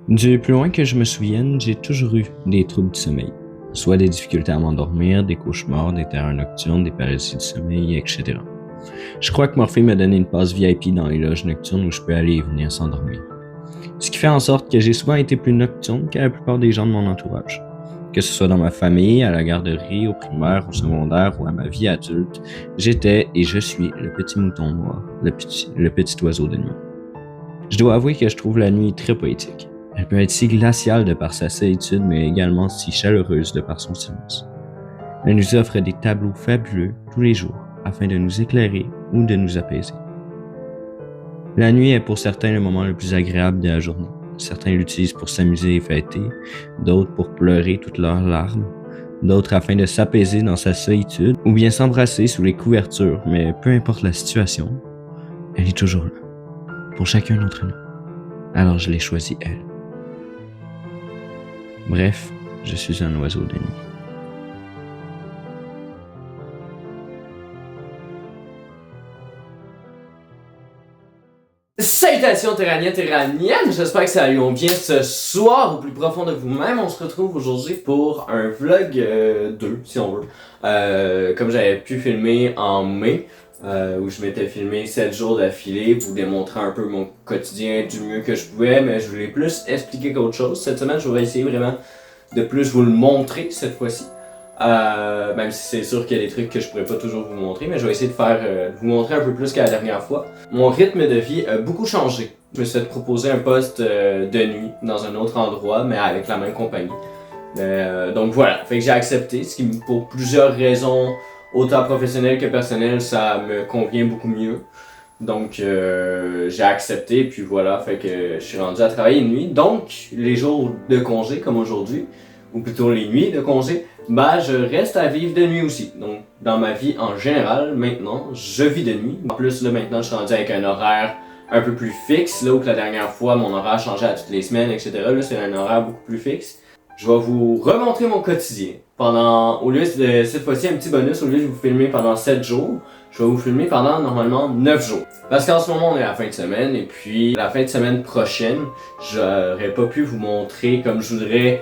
Du plus loin que je me souvienne, j'ai toujours eu des troubles du sommeil. Soit des difficultés à m'endormir, des cauchemars, des terreurs nocturnes, des paralysies du sommeil, etc. Je crois que Morphée m'a donné une passe VIP dans les loges nocturnes où je peux aller et venir sans dormir. Ce qui fait en sorte que j'ai souvent été plus nocturne que la plupart des gens de mon entourage. Que ce soit dans ma famille, à la garderie, au primaire, au secondaire ou à ma vie adulte, j'étais et je suis le petit mouton noir, le petit oiseau de nuit. Je dois avouer que je trouve la nuit très poétique. Elle peut être si glaciale de par sa solitude, mais également si chaleureuse de par son silence. Elle nous offre des tableaux fabuleux tous les jours, afin de nous éclairer ou de nous apaiser. La nuit est pour certains le moment le plus agréable de la journée. Certains l'utilisent pour s'amuser et fêter, d'autres pour pleurer toutes leurs larmes, d'autres afin de s'apaiser dans sa solitude ou bien s'embrasser sous les couvertures, mais peu importe la situation, elle est toujours là, pour chacun d'entre nous. Alors je l'ai choisie elle. Bref, je suis un oiseau de nuit. Salutations terraniennes, j'espère que ça allait bien ce soir au plus profond de vous-même. On se retrouve aujourd'hui pour un vlog 2 si on veut. Comme j'avais pu filmer en mai, où je m'étais filmé 7 jours d'affilée pour démontrer un peu mon quotidien du mieux que je pouvais, mais je voulais plus expliquer qu'autre chose. Cette semaine, je vais essayer vraiment de plus vous le montrer cette fois-ci. Même si c'est sûr qu'il y a des trucs que je pourrais pas toujours vous montrer, mais je vais essayer de vous montrer un peu plus qu'à la dernière fois. Mon rythme de vie a beaucoup changé. Je me suis fait proposer un poste de nuit dans un autre endroit, mais avec la même compagnie. Donc voilà, fait que j'ai accepté, ce qui pour plusieurs raisons, autant professionnelles que personnelles, ça me convient beaucoup mieux. Donc j'ai accepté, puis voilà, fait que je suis rendu à travailler de nuit. Donc les jours de congé comme aujourd'hui, ou plutôt les nuits de congé, je reste à vivre de nuit aussi. Donc, dans ma vie en général, maintenant, je vis de nuit. En plus, là, maintenant, je suis rendu avec un horaire un peu plus fixe. Là où que la dernière fois, mon horaire changeait à toutes les semaines, etc. Là, c'est un horaire beaucoup plus fixe. Je vais vous remontrer mon quotidien. Au lieu de cette fois-ci, un petit bonus, au lieu de vous filmer pendant 7 jours, je vais vous filmer pendant normalement 9 jours. Parce qu'en ce moment, on est à la fin de semaine, et puis la fin de semaine prochaine, j'aurais pas pu vous montrer comme je voudrais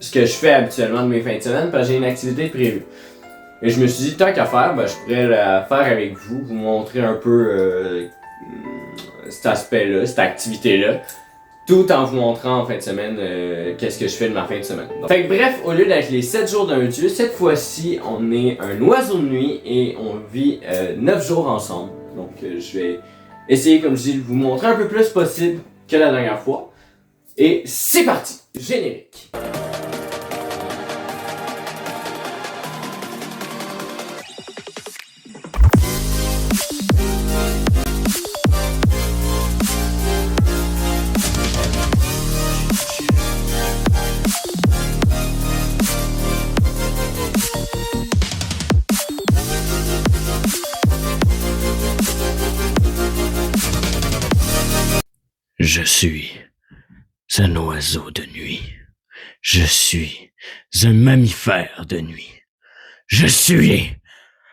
ce que je fais habituellement de mes fins de semaine parce que j'ai une activité prévue. Et je me suis dit, tant qu'à faire, je pourrais la faire avec vous, vous montrer un peu cet aspect-là, cette activité-là, tout en vous montrant en fin de semaine qu'est-ce que je fais de ma fin de semaine. Donc, fait que bref, au lieu d'être les 7 jours d'un dieu, cette fois-ci, on est un oiseau de nuit et on vit 9 jours ensemble. Donc je vais essayer, comme je dis, de vous montrer un peu plus possible que la dernière fois. Et c'est parti! Générique! Je suis un oiseau de nuit. Je suis un mammifère de nuit. Je suis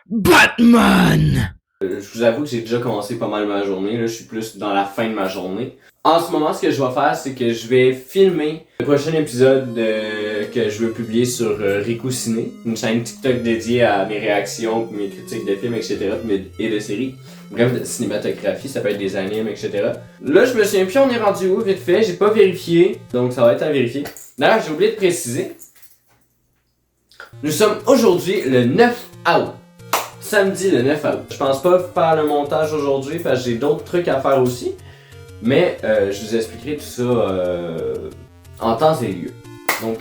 Batman! Je vous avoue que j'ai déjà commencé pas mal ma journée, là, je suis plus dans la fin de ma journée. En ce moment, ce que je vais faire, c'est que je vais filmer le prochain épisode que je veux publier sur Rico Ciné, une chaîne TikTok dédiée à mes réactions, mes critiques de films, etc. et de séries. Bref, de cinématographie, ça peut être des animes, etc. Là, je me souviens plus, on est rendu où, vite fait, j'ai pas vérifié, donc ça va être à vérifier. D'ailleurs, j'ai oublié de préciser, nous sommes aujourd'hui le 9 août. Samedi le 9 août. Je pense pas faire le montage aujourd'hui parce que j'ai d'autres trucs à faire aussi. Mais je vous expliquerai tout ça en temps et lieu. Donc,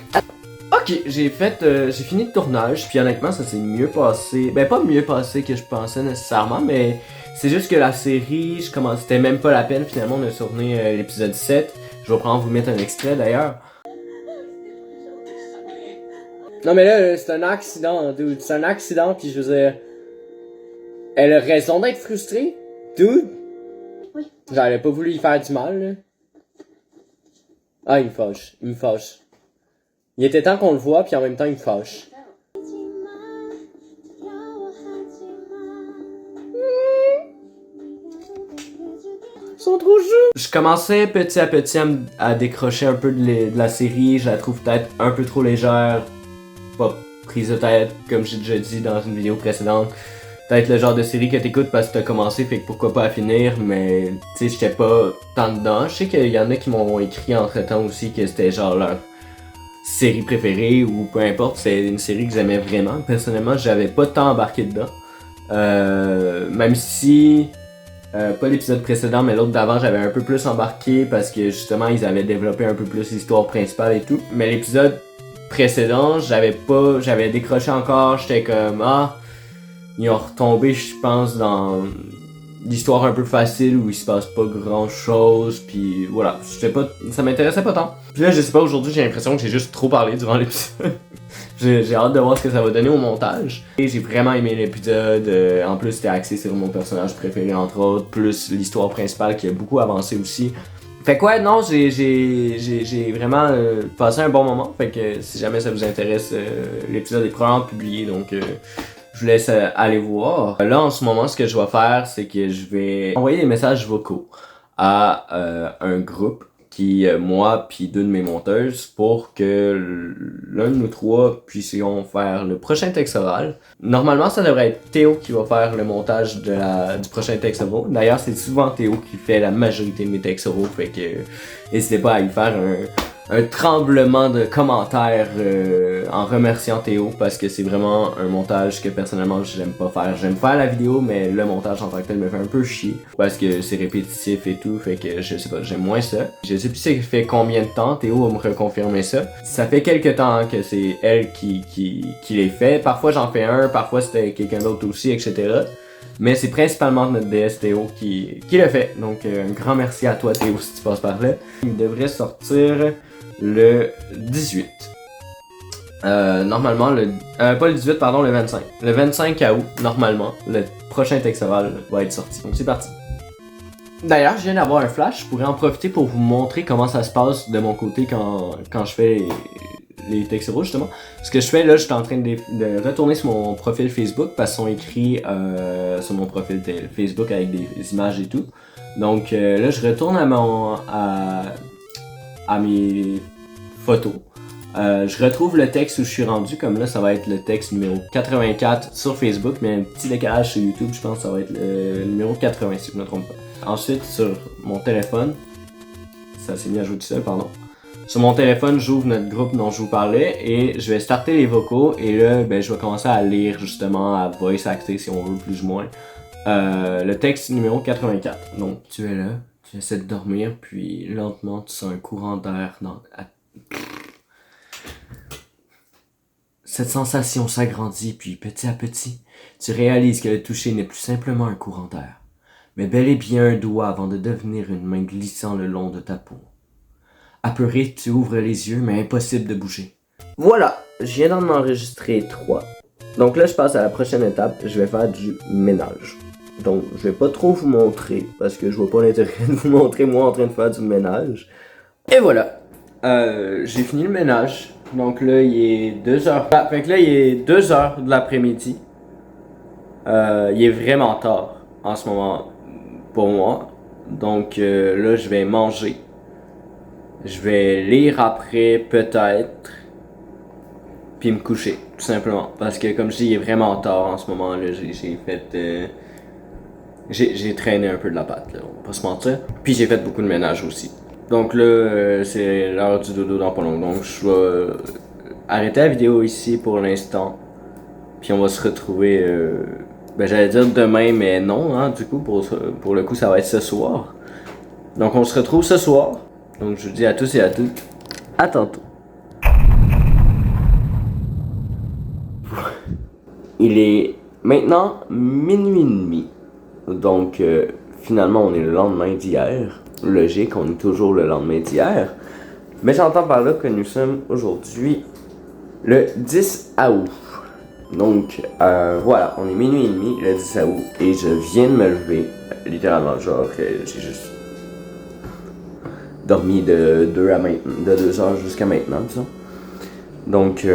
ok, j'ai fini le tournage, puis honnêtement ça s'est mieux passé. Ben pas mieux passé que je pensais nécessairement, mais c'est juste que la série, c'était même pas la peine finalement de tourner l'épisode 7. Je vais prendre vous mettre un extrait d'ailleurs. Non mais là, c'est un accident, dude. C'est un accident, puis je veux dire... Elle a raison d'être frustrée, dude. Oui. J'aurais pas voulu lui faire du mal, là. Ah, il me fâche. Il était temps qu'on le voit, puis en même temps, il me fâche. Ils sont trop choux! Je commençais petit à petit à décrocher un peu de la série. Je la trouve peut-être un peu trop légère, pas prise de tête, comme j'ai déjà dit dans une vidéo précédente. Peut-être le genre de série que t'écoutes parce que t'as commencé, fait que pourquoi pas à finir, mais tu sais, j'étais pas tant dedans. Je sais qu'il y en a qui m'ont écrit entre temps aussi que c'était genre leur série préférée ou peu importe, c'est une série que j'aimais vraiment. Personnellement, j'avais pas tant embarqué dedans. Même si, pas l'épisode précédent, mais l'autre d'avant, j'avais un peu plus embarqué parce que justement, ils avaient développé un peu plus l'histoire principale et tout. Mais l'épisode précédent, j'avais décroché encore, j'étais comme, ils ont retombé, je pense, dans l'histoire un peu facile où il se passe pas grand chose, puis voilà, ça m'intéressait pas tant. Puis là, je sais pas, aujourd'hui, j'ai l'impression que j'ai juste trop parlé durant l'épisode. J'ai hâte de voir ce que ça va donner au montage. Et j'ai vraiment aimé l'épisode, en plus c'était axé sur mon personnage préféré entre autres, plus l'histoire principale qui a beaucoup avancé aussi. Fait que ouais, non, j'ai vraiment passé un bon moment, fait que si jamais ça vous intéresse, l'épisode est probablement publié, donc je vous laisse aller voir. Là, en ce moment, ce que je vais faire, c'est que je vais envoyer des messages vocaux à un groupe qui, moi, puis deux de mes monteuses, pour que l'un de nous trois puissions faire le prochain texte oral. Normalement, ça devrait être Théo qui va faire le montage du prochain texte oral. D'ailleurs, c'est souvent Théo qui fait la majorité de mes textes oraux, fait que n'hésitez pas à lui faire un tremblement de commentaires en remerciant Théo parce que c'est vraiment un montage que personnellement j'aime pas faire. J'aime faire la vidéo, mais le montage en tant que tel me fait un peu chier parce que c'est répétitif et tout, fait que je sais pas, j'aime moins ça. Je sais plus ça fait combien de temps, Théo va me reconfirmer ça. Ça fait quelques temps que c'est elle qui les fait. Parfois j'en fais un, parfois c'était quelqu'un d'autre aussi, etc. Mais c'est principalement notre DS Théo qui le fait. Donc un grand merci à toi Théo si tu passes par là. Il devrait sortir le 18. Normalement, pas le 18, pardon, le 25. Le 25 août, normalement, le prochain texte oral va être sorti. Donc c'est parti. D'ailleurs, je viens d'avoir un flash. Je pourrais en profiter pour vous montrer comment ça se passe de mon côté quand je fais les textes oraux, justement. Ce que je fais là, je suis en train de retourner sur mon profil Facebook parce qu'ils sont écrits sur mon profil Facebook avec des images et tout. Donc là, je retourne à mes photos. Je retrouve le texte où je suis rendu, comme là ça va être le texte numéro 84 sur Facebook, mais un petit décalage sur YouTube, je pense que ça va être le numéro 80 si je ne me trompe pas. Ensuite sur mon téléphone, ça s'est mis à jouer tout seul, pardon. Sur mon téléphone, j'ouvre notre groupe dont je vous parlais et je vais starter les vocaux et là je vais commencer à lire justement, à voice acter si on veut plus ou moins, le texte numéro 84. Donc tu es là. Tu essaies de dormir, puis lentement, tu sens un courant d'air dans... Cette sensation s'agrandit, puis petit à petit, tu réalises que le toucher n'est plus simplement un courant d'air, mais bel et bien un doigt avant de devenir une main glissant le long de ta peau. Apeuré, tu ouvres les yeux, mais impossible de bouger. Voilà, je viens d'en enregistrer 3. Donc là, je passe à la prochaine étape, je vais faire du ménage. Donc, je vais pas trop vous montrer, parce que je vois pas l'intérêt de vous montrer moi en train de faire du ménage. Et voilà, j'ai fini le ménage. Donc là, il est 2h. Fait que là, il est 2h de l'après-midi. Il est vraiment tard en ce moment pour moi. Donc là, je vais manger. Je vais lire après, peut-être. Puis me coucher, tout simplement. Parce que comme je dis, il est vraiment tard en ce moment. Là, j'ai fait... J'ai traîné un peu de la patte, là, on va pas se mentir. Puis j'ai fait beaucoup de ménage aussi. Donc là, c'est l'heure du dodo dans pas long. Donc je vais arrêter la vidéo ici pour l'instant. Puis on va se retrouver, j'allais dire demain, mais non, hein, du coup, pour le coup, ça va être ce soir. Donc on se retrouve ce soir. Donc je vous dis à tous et à toutes, à tantôt. Il est maintenant minuit et demi. Donc, finalement, on est le lendemain d'hier. Logique, on est toujours le lendemain d'hier. Mais j'entends par là que nous sommes aujourd'hui le 10 août. Donc, voilà, on est minuit et demi, le 10 août. Et je viens de me lever, littéralement, genre, j'ai juste dormi de 2 heures jusqu'à maintenant, disons. Donc,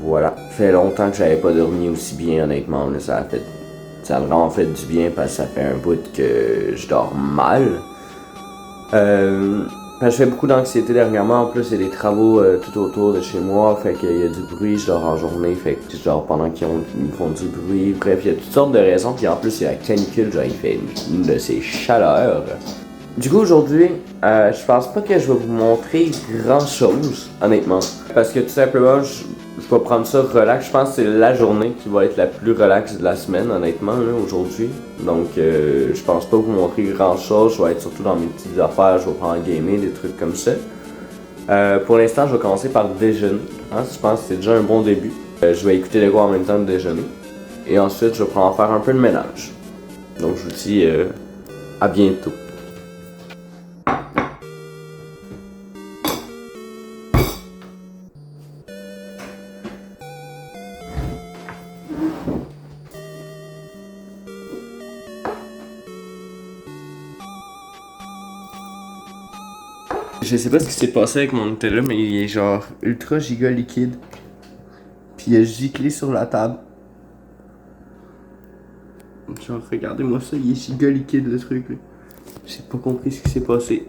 voilà. Ça fait longtemps que j'avais pas dormi aussi bien, honnêtement. Là, ça a vraiment fait du bien parce que ça fait un bout que je dors mal. Je fais beaucoup d'anxiété dernièrement, en plus il y a des travaux tout autour de chez moi, fait qu'il y a du bruit, je dors en journée, fait que genre pendant ils font du bruit, bref, il y a toutes sortes de raisons, puis en plus il y a la canicule, genre il fait une de ces chaleurs. Du coup aujourd'hui, je pense pas que je vais vous montrer grand chose, honnêtement, parce que tout simplement, je vais prendre ça relax. Je pense que c'est la journée qui va être la plus relax de la semaine, honnêtement, là, aujourd'hui. Donc, je pense pas vous montrer grand chose. Je vais être surtout dans mes petites affaires. Je vais prendre gamer, des trucs comme ça. Pour l'instant, je vais commencer par déjeuner. Hein, je pense que c'est déjà un bon début. Je vais écouter les quoi en même temps de déjeuner. Et ensuite, je vais prendre faire un peu de ménage. Donc, je vous dis à bientôt. Je sais pas ce qui s'est passé avec mon Nutella, mais il est genre ultra giga liquide. Puis il a giclé sur la table. Genre, regardez-moi ça, il est giga liquide le truc là. J'ai pas compris ce qui s'est passé.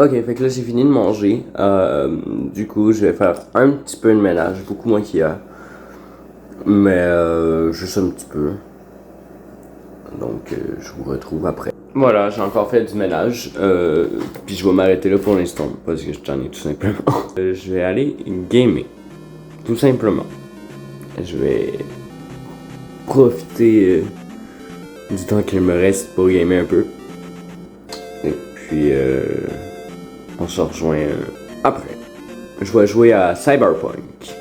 Ok, fait que là j'ai fini de manger. Du coup, je vais faire un petit peu de ménage, beaucoup moins qu'hier. Mais juste un petit peu. Donc, je vous retrouve après. Voilà, j'ai encore fait du ménage. Puis je vais m'arrêter là pour l'instant, parce que j'en ai tout simplement. Je vais aller gamer. Tout simplement. Je vais profiter du temps qu'il me reste pour gamer un peu. Et puis, on se rejoint après. Je vais jouer à Cyberpunk.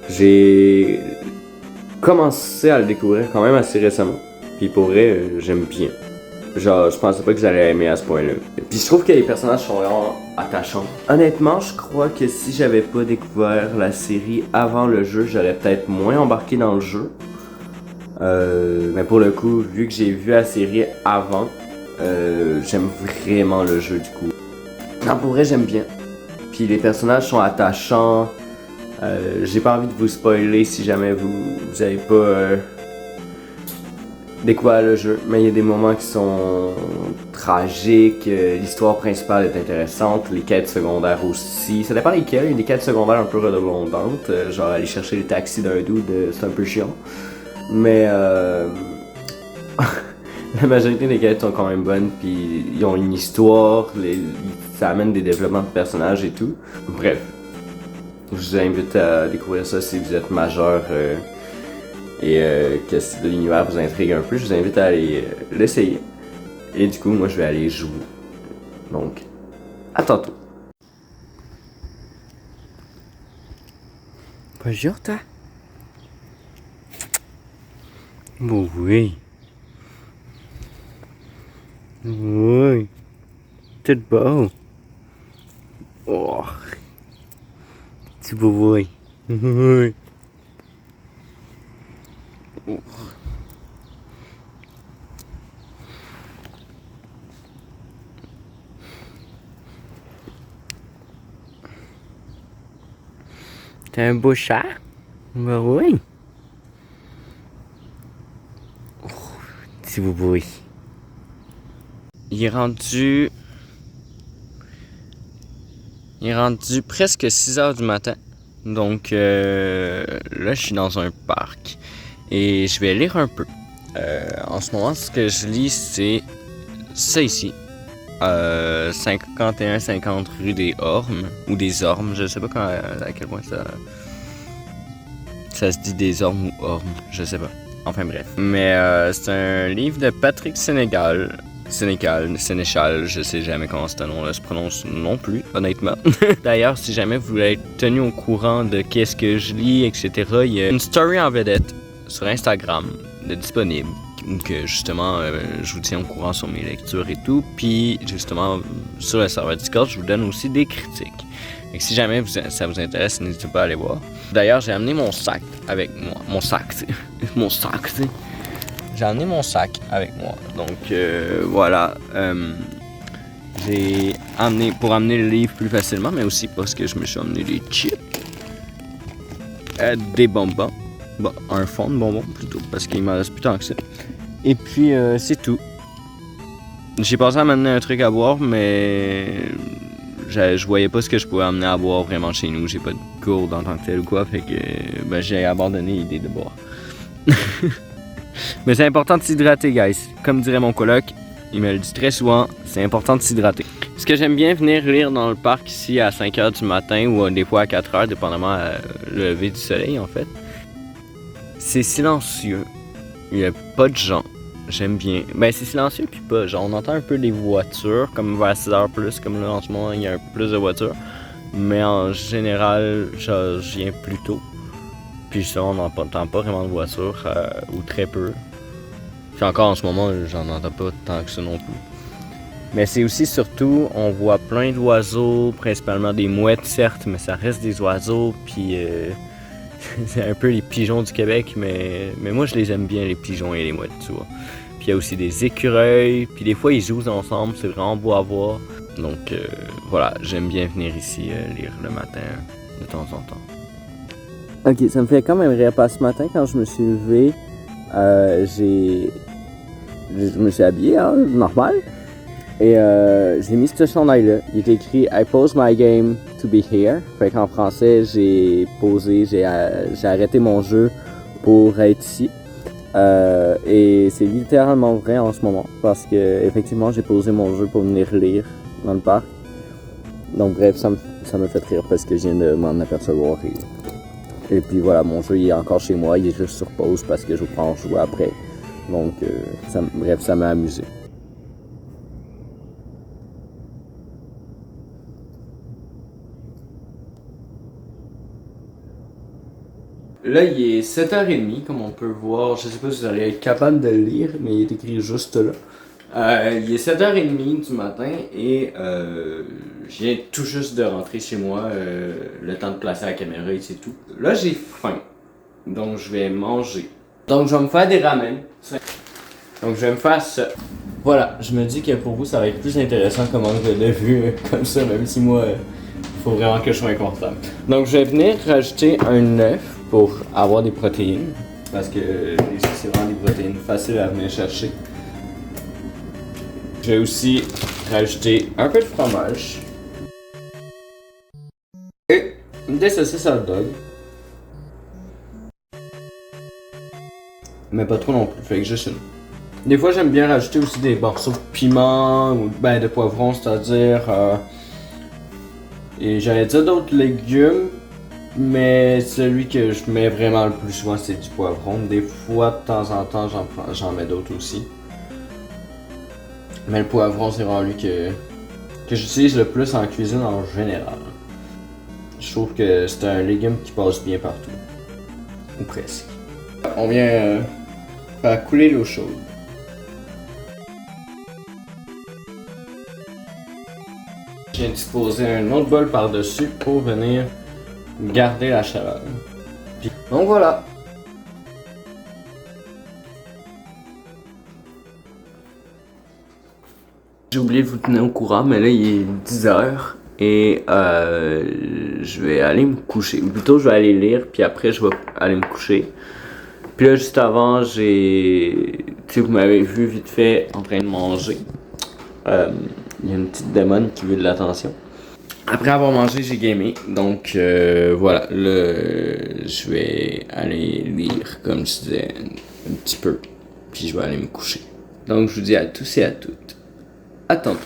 J'ai commencé à le découvrir quand même assez récemment. Puis pour vrai, j'aime bien. Genre, je pensais pas que j'allais aimer à ce point-là. Puis je trouve que les personnages sont vraiment attachants. Honnêtement, je crois que si j'avais pas découvert la série avant le jeu, j'aurais peut-être moins embarqué dans le jeu. Mais pour le coup, vu que j'ai vu la série avant, j'aime vraiment le jeu du coup. Non, pour vrai, j'aime bien. Puis les personnages sont attachants. J'ai pas envie de vous spoiler si jamais vous avez pas découvert le jeu. Mais il y a des moments qui sont tragiques. L'histoire principale est intéressante. Les quêtes secondaires aussi. Ça dépend lesquelles. Il y a des quêtes secondaires un peu redondantes. Genre aller chercher les taxis d'un dude, c'est un peu chiant. Mais la majorité des quêtes sont quand même bonnes, puis ils ont une histoire, ça amène des développements de personnages et tout. Bref, je vous invite à découvrir ça si vous êtes majeur et que si l'univers vous intrigue un peu, je vous invite à aller l'essayer. Et du coup, moi je vais aller jouer. Donc, à tantôt. Bonjour toi. Bon, oui. Oui. Tout beau. Oh. Petit beau oui. Oui. Oh. T'as un beau chat? Ben oui. Oh, petit boubou. Il est rendu presque 6 heures du matin. Donc là, je suis dans un parc et je vais lire un peu. En ce moment, ce que je lis, c'est ça ici. 51-50 rue des Ormes, ou des Ormes, je sais pas à quel point ça se dit des Ormes ou Ormes, je sais pas. Enfin bref. Mais c'est un livre de Patrick Sénéchal, je sais jamais comment ce nom-là se prononce non plus, honnêtement. D'ailleurs, si jamais vous voulez être tenu au courant de qu'est-ce que je lis, etc., il y a une story en vedette sur Instagram de disponible. Que justement, je vous tiens au courant sur mes lectures et tout. Puis justement, sur le serveur Discord, je vous donne aussi des critiques. Et si jamais ça vous intéresse, n'hésitez pas à aller voir. D'ailleurs, j'ai amené mon sac avec moi. Mon sac, tu sais. Mon sac, tu sais. J'ai amené mon sac avec moi. Donc, voilà. J'ai amené, pour amener le livre plus facilement, mais aussi parce que je me suis amené des chips. Des bonbons. Bon, un fond de bonbons plutôt, parce qu'il m'en reste plus tant que ça. Et puis, c'est tout. J'ai pensé à m'amener un truc à boire, mais je voyais pas ce que je pouvais amener à boire vraiment chez nous. J'ai pas de gourde en tant que tel ou quoi, fait que ben, j'ai abandonné l'idée de boire. Mais c'est important de s'hydrater, guys. Comme dirait mon coloc, il me le dit très souvent, c'est important de s'hydrater. Ce que j'aime bien venir lire dans le parc ici à 5h du matin ou des fois à 4h, dépendamment le lever du soleil en fait, c'est silencieux. Il n'y a pas de gens. J'aime bien. Ben c'est silencieux puis pas. Genre on entend un peu des voitures, comme vers 6h plus, comme là en ce moment il y a un peu plus de voitures. Mais en général, je viens plus tôt. Puis ça, on n'entend pas vraiment de voitures, ou très peu. Puis encore en ce moment, j'en entends pas tant que ça non plus. Mais c'est aussi surtout, on voit plein d'oiseaux, principalement des mouettes certes, mais ça reste des oiseaux, puis c'est un peu les pigeons du Québec, mais moi je les aime bien les pigeons et les mouettes, tu vois. Puis il y a aussi des écureuils, puis des fois ils jouent ensemble, c'est vraiment beau à voir. Donc voilà, j'aime bien venir ici lire le matin de temps en temps. Ok, ça me fait quand même rire parce que ce matin quand je me suis levé, je me suis habillé, hein, normal. Et j'ai mis ce chandail-là. Il est écrit I pause my game to be here. Fait qu'en français, j'ai arrêté mon jeu pour être ici. Et c'est littéralement vrai en ce moment parce que effectivement j'ai posé mon jeu pour venir lire dans le parc. Donc bref, ça me fait rire parce que je viens de m'en apercevoir. Et puis voilà, mon jeu il est encore chez moi, il est juste sur pause parce que je vais en jouer après. Donc bref, ça m'a amusé. Là, il est 7h30, comme on peut voir. Je sais pas si vous allez être capable de le lire, mais il est écrit juste là. Il est 7h30 du matin et je viens tout juste de rentrer chez moi. Le temps de placer la caméra et c'est tout. Là, j'ai faim. Donc, je vais manger. Donc, je vais me faire des ramen. Donc, je vais me faire ça. Voilà, je me dis que pour vous, ça va être plus intéressant comme angle de vue, comme ça, même si moi, il faut vraiment que je sois inconfortable. Donc, je vais venir rajouter un œuf pour avoir des protéines. Parce que c'est vraiment des protéines faciles à venir chercher. Je vais aussi rajouter un peu de fromage. Et des saucisses hot dog. Mais pas trop non plus, fait que juste une. Des fois j'aime bien rajouter aussi des morceaux de piment ou ben de poivron, c'est-à-dire et j'allais dire d'autres légumes, mais celui que je mets vraiment le plus souvent c'est du poivron. Des fois de temps en temps j'en mets d'autres aussi. Mais le poivron c'est vraiment lui que j'utilise le plus en cuisine en général. Je trouve que c'est un légume qui passe bien partout. Ou presque. On vient faire couler l'eau chaude. Je viens de disposer un autre bol par-dessus pour venir garder la chaleur. Puis, donc voilà. J'ai oublié de vous tenir au courant, mais là il est 10h et je vais aller me coucher. Ou plutôt je vais aller lire, puis après je vais aller me coucher. Puis là juste avant, tu sais, vous m'avez vu vite fait en train de manger. Il y a une petite démon qui veut de l'attention. Après avoir mangé, j'ai gamé. Donc voilà, là je vais aller lire comme je disais un petit peu. Puis je vais aller me coucher. Donc je vous dis à tous et à toutes. À tantôt.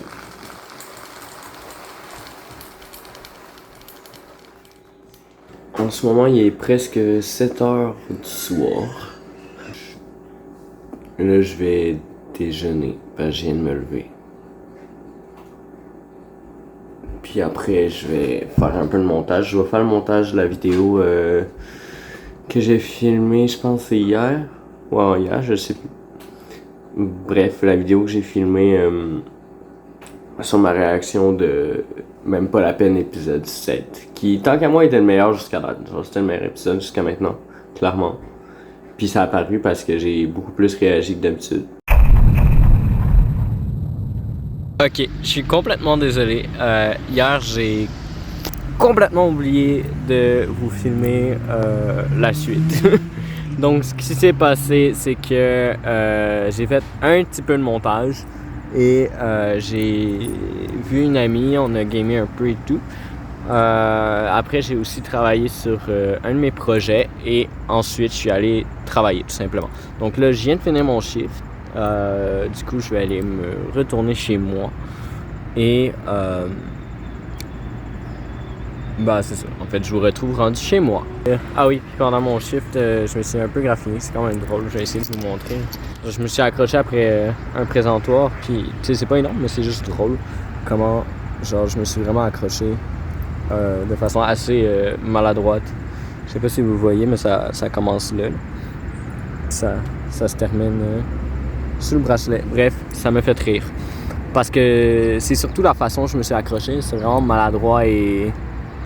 En ce moment, il est presque 7h du soir. Là, je vais déjeuner parce que je viens de me lever. Puis après, je vais faire un peu de montage. Je vais faire le montage de la vidéo que j'ai filmée, je pense que c'est hier. Ouais, hier, je sais plus. Bref, la vidéo que j'ai filmée sur ma réaction de même pas la peine épisode 7, qui tant qu'à moi était le meilleur jusqu'à date. Genre, c'était le meilleur épisode jusqu'à maintenant, clairement. Puis ça a apparu parce que j'ai beaucoup plus réagi que d'habitude. Ok, je suis complètement désolé. Hier, j'ai complètement oublié de vous filmer la suite. Donc, ce qui s'est passé, c'est que j'ai fait un petit peu de montage et j'ai vu une amie, on a gamé un peu et tout. Après, j'ai aussi travaillé sur un de mes projets et ensuite, je suis allé travailler tout simplement. Donc là, je viens de finir mon shift. Du coup, je vais aller me retourner chez moi et bah c'est ça. En fait, je vous retrouve rendu chez moi. Ah oui, pendant mon shift, je me suis un peu graffiné. C'est quand même drôle. Je vais essayer de vous montrer. Je me suis accroché après un présentoir. Puis, tu sais, c'est pas énorme, mais c'est juste drôle. Comment, genre, je me suis vraiment accroché de façon assez maladroite. Je sais pas si vous voyez, mais ça commence là. Ça se termine sur le bracelet. Bref, ça me fait rire. Parce que c'est surtout la façon dont je me suis accroché. C'est vraiment maladroit et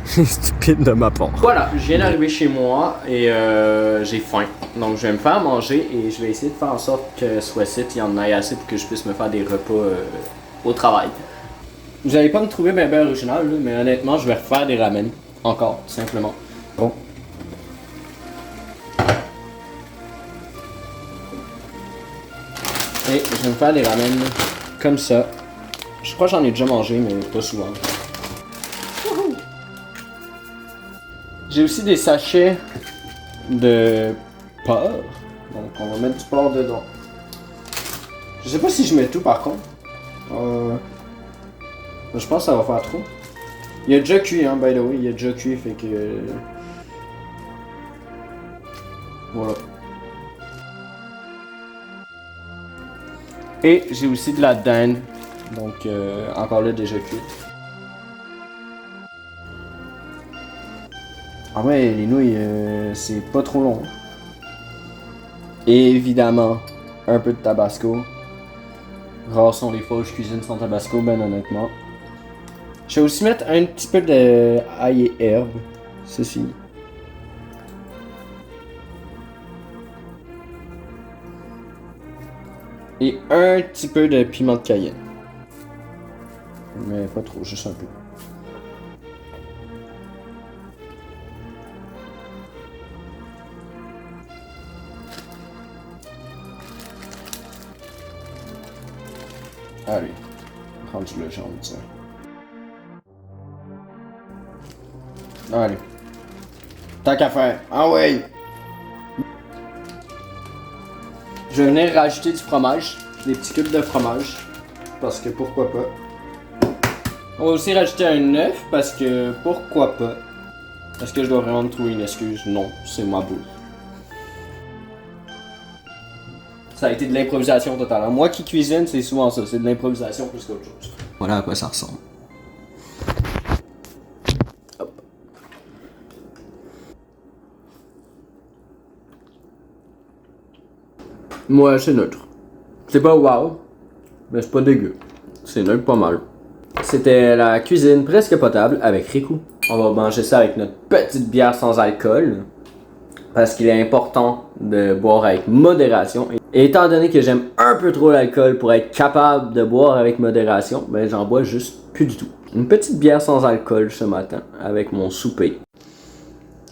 stupide de ma part. Voilà, je viens d'arriver chez moi et j'ai faim. Donc je vais me faire manger et je vais essayer de faire en sorte que soit site il y en ait assez pour que je puisse me faire des repas au travail. Vous allez pas me trouver bien original, là, mais honnêtement, je vais refaire des ramen. Encore, tout simplement. Bon. Et je vais me faire des ramen comme ça. Je crois que j'en ai déjà mangé, mais pas souvent. Wouhou! J'ai aussi des sachets de porc. Donc on va mettre du porc dedans. Je sais pas si je mets tout par contre. Je pense que ça va faire trop. Il a déjà cuit, hein, by the way. Il a déjà cuit, fait que... Voilà. Et j'ai aussi de la dinde. Donc, encore là, déjà cuit. Ah ouais, les nouilles, c'est pas trop long. Et évidemment, un peu de tabasco. Rares sont les fois où je cuisine sans tabasco, ben honnêtement. Je vais aussi mettre un petit peu de ail et herbe. Ceci. Et un petit peu de piment de Cayenne. Mais pas trop, juste un peu. Allez, rendu le genre de ça. Allez. Tant qu'à faire. Ah ouais! Je vais venir rajouter du fromage, des petits cubes de fromage, parce que pourquoi pas. On va aussi rajouter un œuf, parce que pourquoi pas. Est-ce que je dois vraiment me trouver une excuse? Non, c'est ma bouffe. Ça a été de l'improvisation totale. Moi qui cuisine, c'est souvent ça, c'est de l'improvisation plus qu'autre chose. Voilà à quoi ça ressemble. Hop. Moi, c'est neutre. C'est pas wow, mais c'est pas dégueu. C'est neutre pas mal. C'était la cuisine presque potable avec Riku. On va manger ça avec notre petite bière sans alcool. Parce qu'il est important de boire avec modération. Et étant donné que j'aime un peu trop l'alcool pour être capable de boire avec modération, ben j'en bois juste plus du tout. Une petite bière sans alcool ce matin avec mon souper.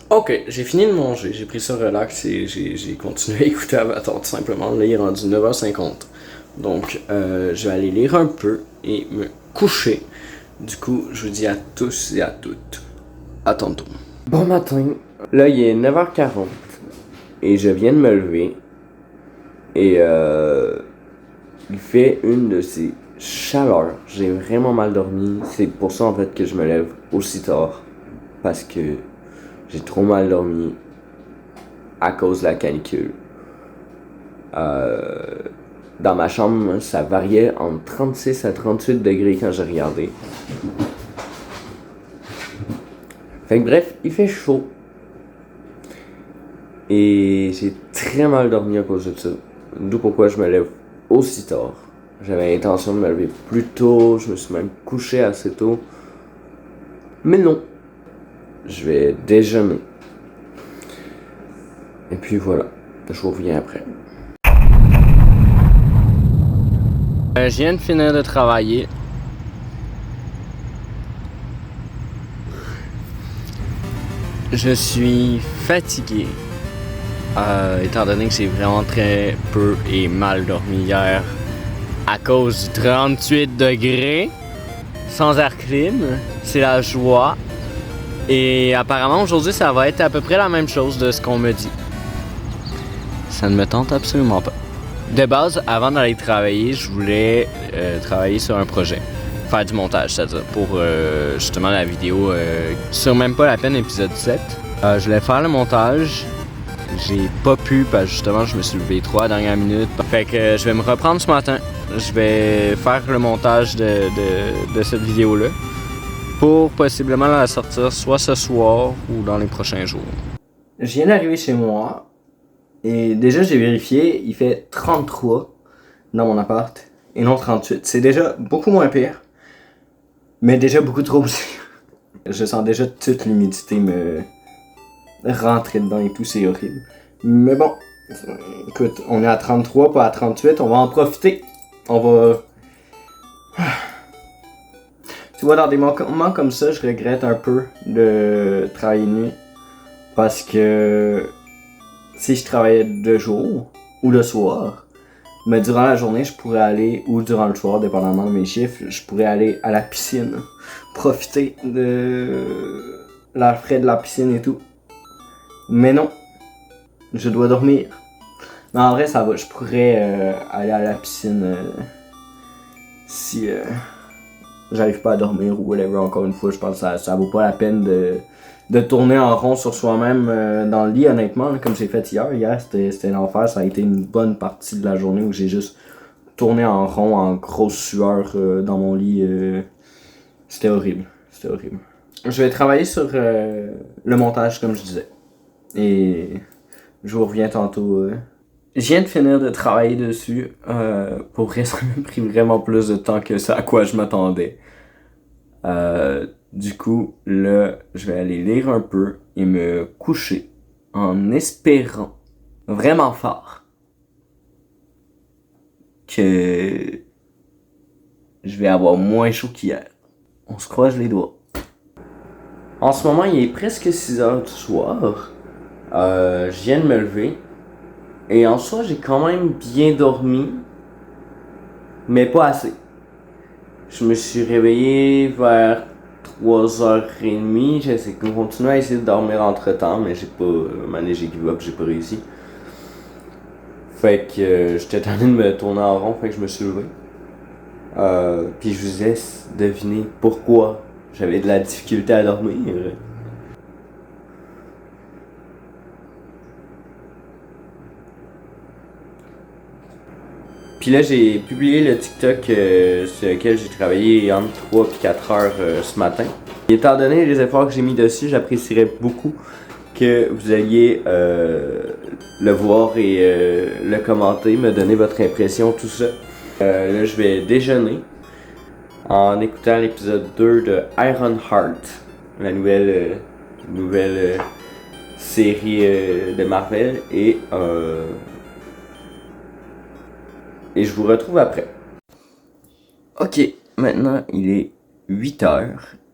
Ok, j'ai fini de manger, j'ai pris ça relax et j'ai continué à écouter Avatar tout simplement. Là il est rendu 9h50. Donc je vais aller lire un peu et me coucher. Du coup, je vous dis à tous et à toutes, à tantôt. Bon matin, là il est 9h40 et je viens de me lever et il fait une de ces chaleurs. J'ai vraiment mal dormi, c'est pour ça en fait que je me lève aussi tard parce que j'ai trop mal dormi à cause de la canicule. Dans ma chambre, ça variait entre 36 à 38 degrés quand j'ai regardé. Fait que bref, il fait chaud. Et j'ai très mal dormi à cause de ça. D'où pourquoi je me lève aussi tard. J'avais l'intention de me lever plus tôt, je me suis même couché assez tôt. Mais non, je vais déjeuner. Et puis voilà, je vous reviens après. Je viens de finir de travailler. Je suis fatigué, étant donné que j'ai vraiment très peu et mal dormi hier à cause du 38 degrés, sans air clim, c'est la joie. Et apparemment aujourd'hui ça va être à peu près la même chose de ce qu'on me dit. Ça ne me tente absolument pas. De base, avant d'aller travailler, je voulais travailler sur un projet. Faire du montage, c'est-à-dire pour justement la vidéo sur même pas la peine épisode 7. Je voulais faire le montage. J'ai pas pu parce que justement je me suis levé 3 dernières minutes. Fait que je vais me reprendre ce matin. Je vais faire le montage de cette vidéo-là pour possiblement la sortir soit ce soir ou dans les prochains jours. Je viens d'arriver chez moi et déjà j'ai vérifié, il fait 33 dans mon appart et non 38. C'est déjà beaucoup moins pire, mais déjà beaucoup trop aussi. Je sens déjà toute l'humidité me rentrer dedans et tout, c'est horrible. Mais bon, écoute, on est à 33, pas à 38, on va en profiter. On va... Tu vois, dans des moments comme ça, je regrette un peu de travailler de nuit. Parce que si je travaillais de jour ou le soir, mais durant la journée, je pourrais aller, ou durant le soir, dépendamment de mes chiffres, je pourrais aller à la piscine, profiter de l'air frais de la piscine et tout. Mais non, je dois dormir. Mais en vrai, ça va, je pourrais aller à la piscine si j'arrive pas à dormir ou whatever. Encore une fois, je pense que ça vaut pas la peine de tourner en rond sur soi-même dans le lit, honnêtement, comme j'ai fait hier. Hier, c'était l'enfer. Ça a été une bonne partie de la journée où j'ai juste tourné en rond, en grosse sueur dans mon lit. C'était horrible. C'était horrible. Je vais travailler sur le montage, comme je disais. Et je vous reviens tantôt. Je viens de finir de travailler dessus. Pour vrai, ça m'a pris vraiment plus de temps que ça à quoi je m'attendais. Du coup, là, je vais aller lire un peu et me coucher en espérant vraiment fort que je vais avoir moins chaud qu'hier. On se croise les doigts. En ce moment, il est presque 6h du soir. Je viens de me lever. Et en soi, j'ai quand même bien dormi. Mais pas assez. Je me suis réveillé vers 3h30. J'ai continué à essayer de dormir entre temps, mais j'ai pas. J'ai give up, j'ai pas réussi. Fait que j'étais tanné de me tourner en rond, fait que je me suis levé. Puis je vous ai deviné pourquoi j'avais de la difficulté à dormir. Puis là, j'ai publié le TikTok sur lequel j'ai travaillé entre 3 et 4 heures ce matin. Et étant donné les efforts que j'ai mis dessus, j'apprécierais beaucoup que vous alliez le voir et le commenter, me donner votre impression, tout ça. Là, je vais déjeuner en écoutant l'épisode 2 de Ironheart, la nouvelle série de Marvel, et je vous retrouve après. Ok, maintenant il est 8h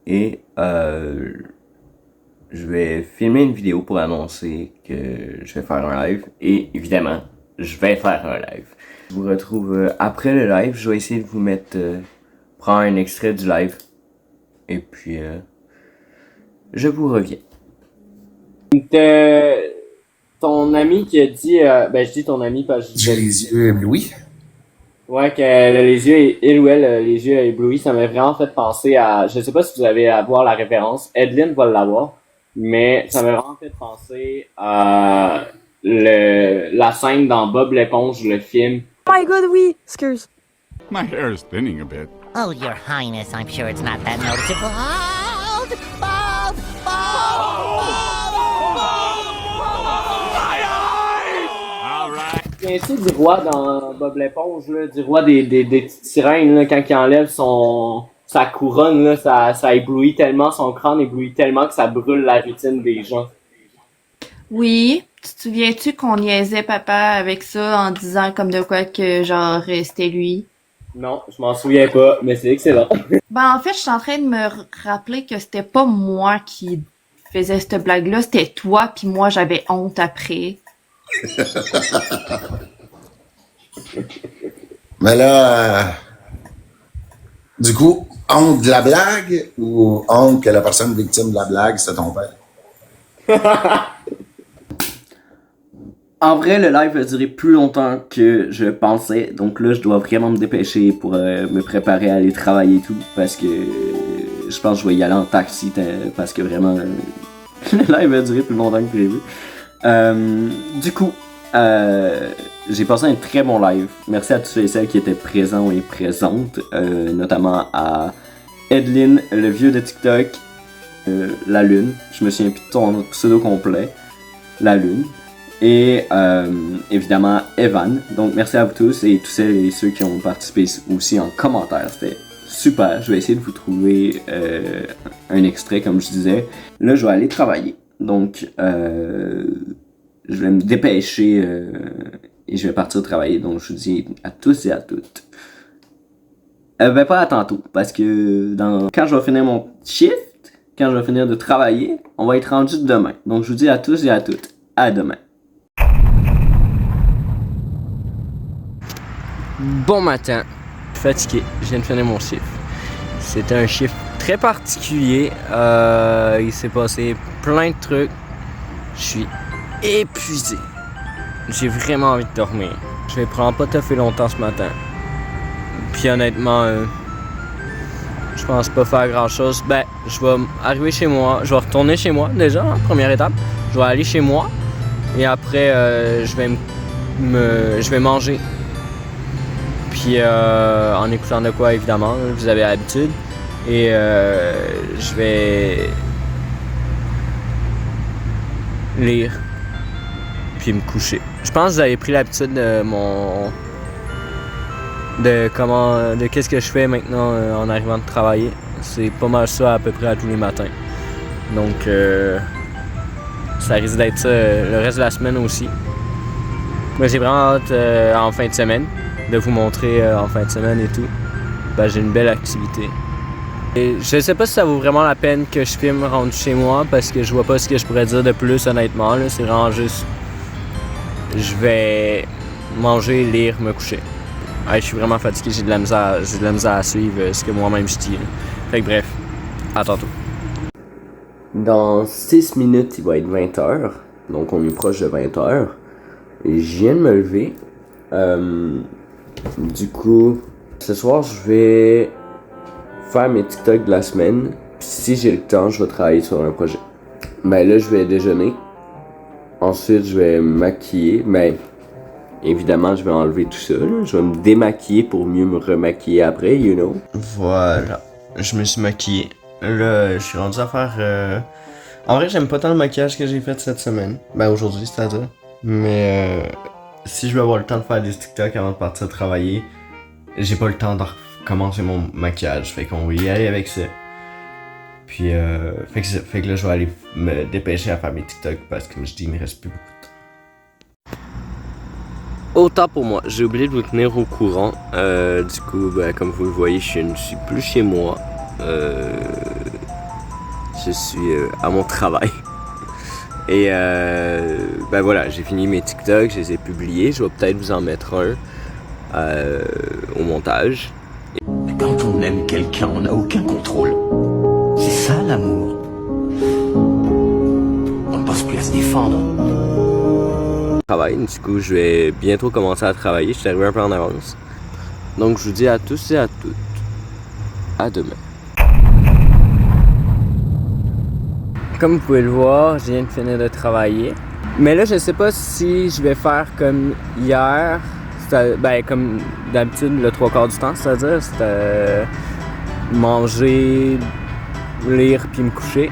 et je vais filmer une vidéo pour annoncer que je vais faire un live. Et évidemment, je vais faire un live. Je vous retrouve après le live. Je vais essayer de vous mettre prendre un extrait du live. Et puis je vous reviens. Ton ami qui a dit je dis ton ami parce que J'ai les yeux éblouis. Ouais, que les yeux, il ou elle, les yeux éblouis, ça m'a vraiment fait penser à, je sais pas si vous avez à voir la référence, Edlin va l'avoir, mais ça m'a vraiment fait penser à la scène dans Bob l'éponge, le film. Oh my god, oui, excuse. My hair is thinning a bit. Oh, Your Highness, I'm sure it's not that noticeable. Hold! Bob! Bob! All right. souviens-tu du roi dans Bob l'éponge, là, du roi des petites sirènes, là, quand il enlève sa couronne, là, ça éblouit tellement, son crâne éblouit tellement que ça brûle la rétine des gens. Oui, tu te souviens-tu qu'on niaisait papa avec ça en disant comme de quoi que genre c'était lui? Non, je m'en souviens pas, mais c'est excellent. Ben en fait, je suis en train de me rappeler que c'était pas moi qui faisais cette blague-là, c'était toi puis moi j'avais honte après. Mais là, du coup, honte de la blague ou honte que la personne victime de la blague, c'est ton père? En vrai, le live va durer plus longtemps que je pensais, donc là, je dois vraiment me dépêcher pour me préparer à aller travailler et tout, parce que je pense que je vais y aller en taxi, parce que vraiment, le live va durer plus longtemps que prévu. Du coup, j'ai passé un très bon live. Merci à tous ceux et celles qui étaient présents et présentes, notamment à Edlin, le vieux de TikTok, La Lune, je me souviens plus de ton pseudo complet, La Lune. Et évidemment Evan. Donc merci à vous tous et tous celles et ceux qui ont participé aussi en commentaire. C'était super. Je vais essayer de vous trouver un extrait comme je disais. Là je vais aller travailler. Donc je vais me dépêcher et je vais partir travailler. Donc je vous dis à tous et à toutes. Ben pas à tantôt. Parce que quand je vais finir mon shift, quand je vais finir de travailler, on va être rendu demain. Donc je vous dis à tous et à toutes. À demain. Bon matin, je suis fatigué, je viens de finir mon chiffre. C'était un chiffre très particulier, il s'est passé plein de trucs. Je suis épuisé, j'ai vraiment envie de dormir. Je vais prendre pas tout à fait longtemps ce matin. Puis honnêtement, je pense pas faire grand chose. Ben, je vais arriver chez moi, je vais retourner chez moi déjà, hein, première étape. Je vais aller chez moi et après je vais manger. Puis en écoutant de quoi évidemment, vous avez l'habitude. Et je vais lire. Puis me coucher. Je pense que vous avez pris l'habitude de qu'est-ce que je fais maintenant en arrivant de travailler. C'est pas mal ça à peu près à tous les matins. Donc ça risque d'être ça le reste de la semaine aussi. Moi j'ai vraiment hâte en fin de semaine de vous montrer en fin de semaine et tout. Ben, j'ai une belle activité. Et je sais pas si ça vaut vraiment la peine que je filme rendu chez moi parce que je vois pas ce que je pourrais dire de plus honnêtement. Là. C'est vraiment juste je vais manger, lire, me coucher. Ouais, je suis vraiment fatigué, j'ai de la misère à suivre ce que moi-même je dis. Là. Fait que bref, à tantôt. Dans 6 minutes, il va être 20h. Donc on est proche de 20h. Et je viens de me lever. Du coup, ce soir, je vais faire mes TikTok de la semaine. Puis si j'ai le temps, je vais travailler sur un projet. Ben là, je vais déjeuner. Ensuite, je vais me maquiller. Ben, évidemment, je vais enlever tout ça. Là. Je vais me démaquiller pour mieux me remaquiller après, you know. Voilà, je me suis maquillé. Là, je suis rendu à faire... En vrai, j'aime pas tant le maquillage que j'ai fait cette semaine. Ben, aujourd'hui, c'est-à-dire. Mais si je veux avoir le temps de faire des TikTok avant de partir travailler, j'ai pas le temps de recommencer mon maquillage. Fait qu'on va y aller avec ça. Puis, fait que là, je vais aller me dépêcher à faire mes TikTok parce que, comme je dis, il me reste plus beaucoup de temps. Autant pour moi, j'ai oublié de vous tenir au courant. Du coup, ben, comme vous le voyez, je ne suis plus chez moi. Je suis à mon travail. Et ben voilà, j'ai fini mes TikTok, je les ai publiés. Je vais peut-être vous en mettre un au montage. Quand on aime quelqu'un, on n'a aucun contrôle. C'est ça l'amour. On ne pense plus à se défendre. Du coup, je vais bientôt commencer à travailler. Je suis arrivé un peu en avance. Donc, je vous dis à tous et à toutes, à demain. Comme vous pouvez le voir, je viens de finir de travailler. Mais là, je sais pas si je vais faire comme hier. Ben, comme d'habitude, le 3/4 du temps, c'est-à-dire, manger, lire puis me coucher.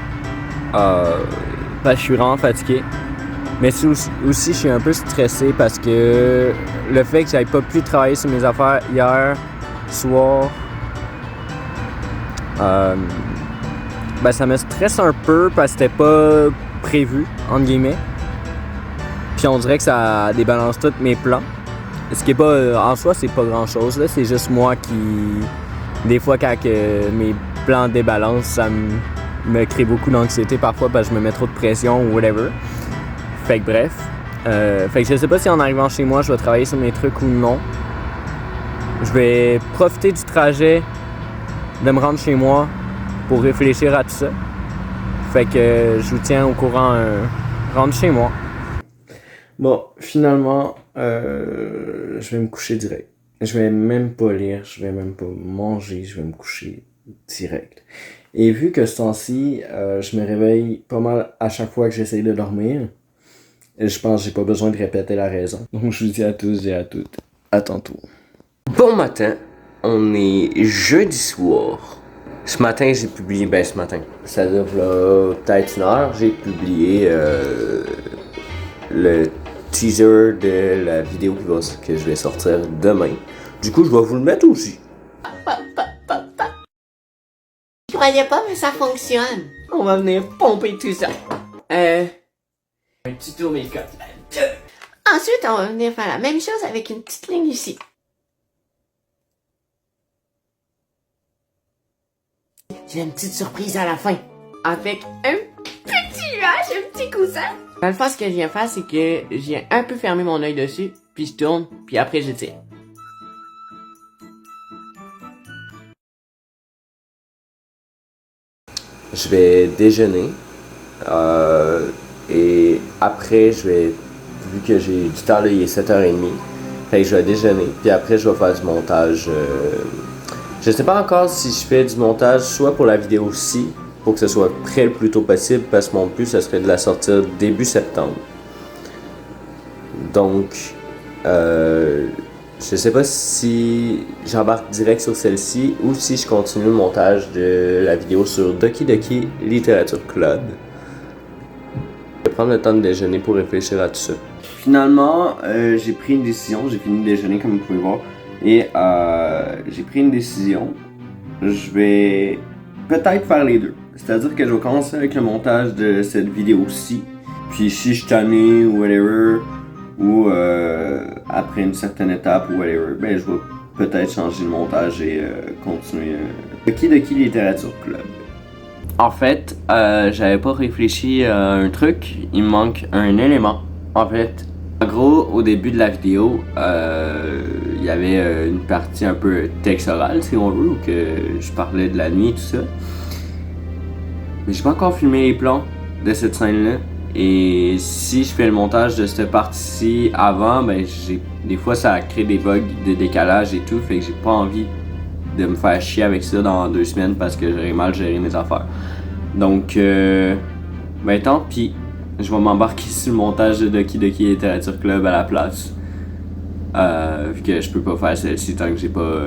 Ben, je suis vraiment fatigué. Mais aussi, je suis un peu stressé parce que le fait que j'avais pas pu travailler sur mes affaires hier soir, ben ça me stresse un peu parce que c'était pas prévu, entre guillemets. Puis on dirait que ça débalance tous mes plans. Ce qui est pas, en soi, c'est pas grand chose, là. C'est juste moi qui, des fois, quand mes plans débalancent, ça me crée beaucoup d'anxiété parfois parce que je me mets trop de pression ou whatever. Fait que bref. Fait que je sais pas si en arrivant chez moi, je vais travailler sur mes trucs ou non. Je vais profiter du trajet de me rendre chez moi pour réfléchir à tout ça. Fait que je vous tiens au courant rentre chez moi. Bon, finalement, je vais me coucher direct. Je vais même pas lire, je vais même pas manger, je vais me coucher direct. Et vu que ce temps-ci, je me réveille pas mal à chaque fois que j'essaye de dormir, je pense que j'ai pas besoin de répéter la raison. Donc je vous dis à tous et à toutes, à tantôt. Bon matin, on est jeudi soir. Ce matin, j'ai publié, ce matin, ça dure peut-être une heure, j'ai publié le teaser de la vidéo que je vais sortir demain. Du coup, je vais vous le mettre aussi. Je croyais pas, mais ça fonctionne. On va venir pomper tout ça. Un petit tour make-up. Ensuite, on va venir faire la même chose avec une petite ligne ici. J'ai une petite surprise à la fin. Avec un petit nuage, un petit coussin. Dans le fond, ce que je viens faire, c'est que je viens un peu fermer mon œil dessus, puis je tourne, puis après je tire. Je vais déjeuner. Et après, vu que j'ai du temps, là, il est 7h30. Fait que je vais déjeuner. Puis après, je vais faire du montage. Je sais pas encore si je fais du montage soit pour la vidéo-ci, pour que ce soit prêt le plus tôt possible, parce que mon but, ce serait de la sortir début septembre. Donc, je sais pas si j'embarque direct sur celle-ci ou si je continue le montage de la vidéo sur Doki Doki Literature Club. Je vais prendre le temps de déjeuner pour réfléchir à tout ça. Finalement, j'ai pris une décision, j'ai fini de déjeuner comme vous pouvez voir, et j'ai pris une décision. Je vais peut-être faire les deux. C'est-à-dire que je vais commencer avec le montage de cette vidéo-ci, puis si je suis tanné ou whatever, ou après une certaine étape ou whatever, ben je vais peut-être changer le montage et continuer Doki Doki Literature Club. En fait, j'avais pas réfléchi à un truc, il me manque un élément. En fait, en gros, au début de la vidéo, il y avait une partie un peu texte oral, si on veut, où que je parlais de la nuit et tout ça. Mais j'ai pas encore filmé les plans de cette scène-là. Et si je fais le montage de cette partie-ci avant, ben des fois ça crée des bugs de décalage et tout, fait que j'ai pas envie de me faire chier avec ça dans 2 semaines parce que j'aurais mal géré mes affaires. Donc, ben tant pis, je vais m'embarquer sur le montage de Doki Doki Literature Club à la place. Vu que je peux pas faire celle-ci tant que j'ai pas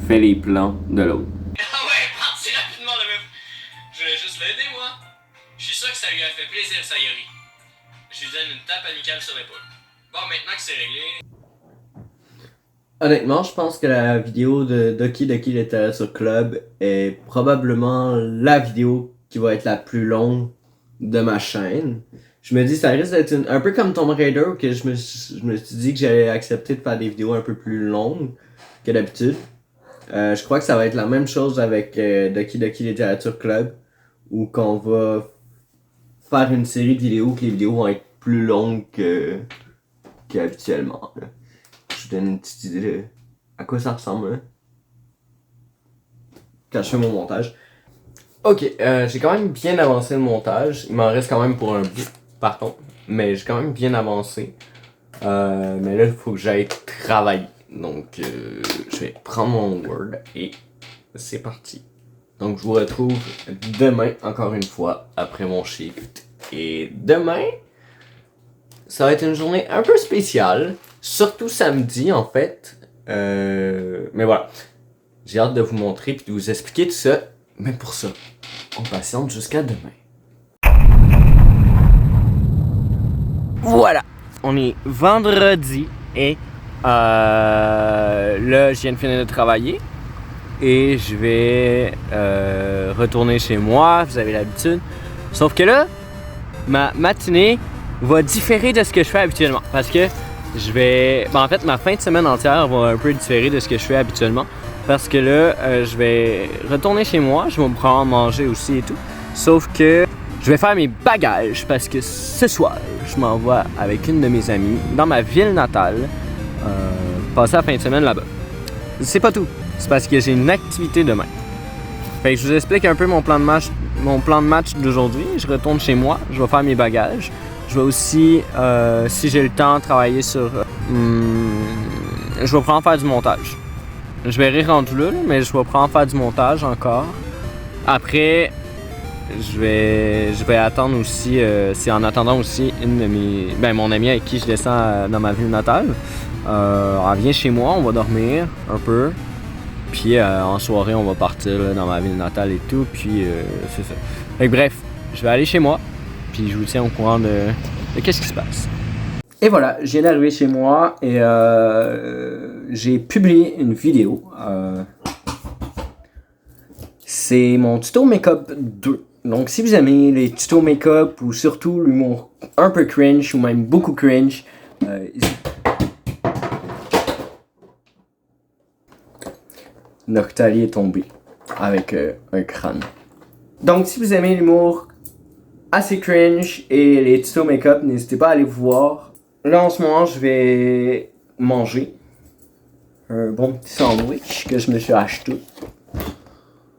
fait les plans de l'autre. Ah ouais, pensez rapidement la meuf. Je voulais juste l'aider, moi. Je suis sûr que ça lui a fait plaisir, Sayori. Je lui donne une tape amicale sur l'épaule. Bon, maintenant que c'est réglé... Honnêtement, je pense que la vidéo de Doki Doki Literature Club est probablement la vidéo qui va être la plus longue de ma chaîne. Je me dis, ça risque d'être un peu comme Tomb Raider, que je me suis dit que j'allais accepter de faire des vidéos un peu plus longues que d'habitude. Je crois que ça va être la même chose avec Doki Doki Literature Club, où qu'on va faire une série de vidéos, que les vidéos vont être plus longues qu'habituellement. Je vous donne une petite idée de à quoi ça ressemble, hein, quand je fais mon montage. Ok, j'ai quand même bien avancé le montage. Il m'en reste quand même pour un bout, par contre. Mais j'ai quand même bien avancé. Mais là, il faut que j'aille travailler. Donc, je vais prendre mon Word et c'est parti. Donc, je vous retrouve demain, encore une fois, après mon shift. Et demain, ça va être une journée un peu spéciale. Surtout samedi, en fait. Mais voilà. J'ai hâte de vous montrer et de vous expliquer tout ça. Mais pour ça, on patiente jusqu'à demain. Voilà, on est vendredi et là je viens de finir de travailler et je vais retourner chez moi, vous avez l'habitude. Sauf que là, ma matinée va différer de ce que je fais habituellement parce que je vais... en fait, ma fin de semaine entière va un peu différer de ce que je fais habituellement parce que là, je vais retourner chez moi, je vais me prendre à manger aussi et tout. Sauf que je vais faire mes bagages parce que ce soir, je m'en vais avec une de mes amies dans ma ville natale passer la fin de semaine là-bas. C'est pas tout, c'est parce que j'ai une activité demain. Fait que je vous explique un peu mon plan de match d'aujourd'hui. Je retourne chez moi, je vais faire mes bagages. Je vais aussi, si j'ai le temps, travailler sur... je vais prendre faire du montage. Je vais rire rendu là, mais je vais prendre faire du montage encore. Après, je vais attendre aussi, c'est en attendant aussi une de mes... mon amie avec qui je descends dans ma ville natale. Elle vient chez moi, on va dormir un peu. Puis en soirée, on va partir là, dans ma ville natale et tout. Puis c'est ça. Fait que, bref, je vais aller chez moi. Puis je vous tiens au courant de qu'est-ce qui se passe. Et voilà, je viens d'arriver chez moi et j'ai publié une vidéo. C'est mon tuto make-up 2. Donc si vous aimez les tutos make-up ou surtout l'humour un peu cringe ou même beaucoup cringe, Noctali est tombé avec un crâne. Donc si vous aimez l'humour assez cringe et les tutos make-up, n'hésitez pas à aller vous voir. Là en ce moment je vais manger un bon petit sandwich que je me suis acheté.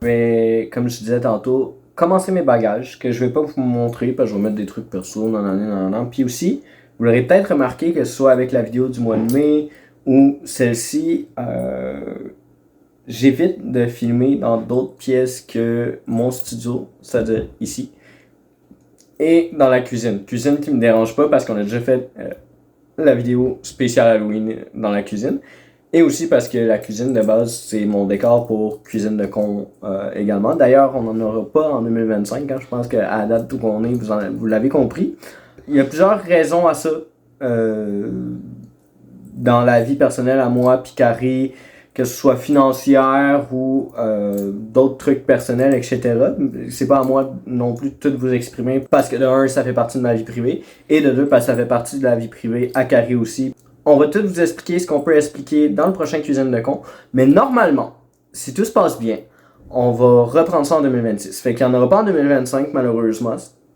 Je vais, comme je disais tantôt, commencer mes bagages que je vais pas vous montrer parce que je vais mettre des trucs perso, nanana. Puis aussi, vous l'aurez peut-être remarqué que ce soit avec la vidéo du mois de mai ou celle-ci, j'évite de filmer dans d'autres pièces que mon studio, c'est-à-dire ici. Et dans la cuisine. Cuisine qui me dérange pas parce qu'on a déjà fait la vidéo spéciale Halloween dans la cuisine. Et aussi parce que la cuisine de base, c'est mon décor pour cuisine de con également. D'ailleurs, on n'en aura pas en 2025, hein. Je pense qu'à la date où on est, vous l'avez compris. Il y a plusieurs raisons à ça. Dans la vie personnelle à moi, puis Carré, que ce soit financière ou d'autres trucs personnels, etc. C'est pas à moi non plus de tout vous exprimer parce que de un, ça fait partie de ma vie privée et de deux, parce que ça fait partie de la vie privée à Carré aussi. On va tout vous expliquer ce qu'on peut expliquer dans le prochain Cuisine de con, mais normalement, si tout se passe bien, on va reprendre ça en 2026. Fait qu'il n'y en aura pas en 2025 malheureusement,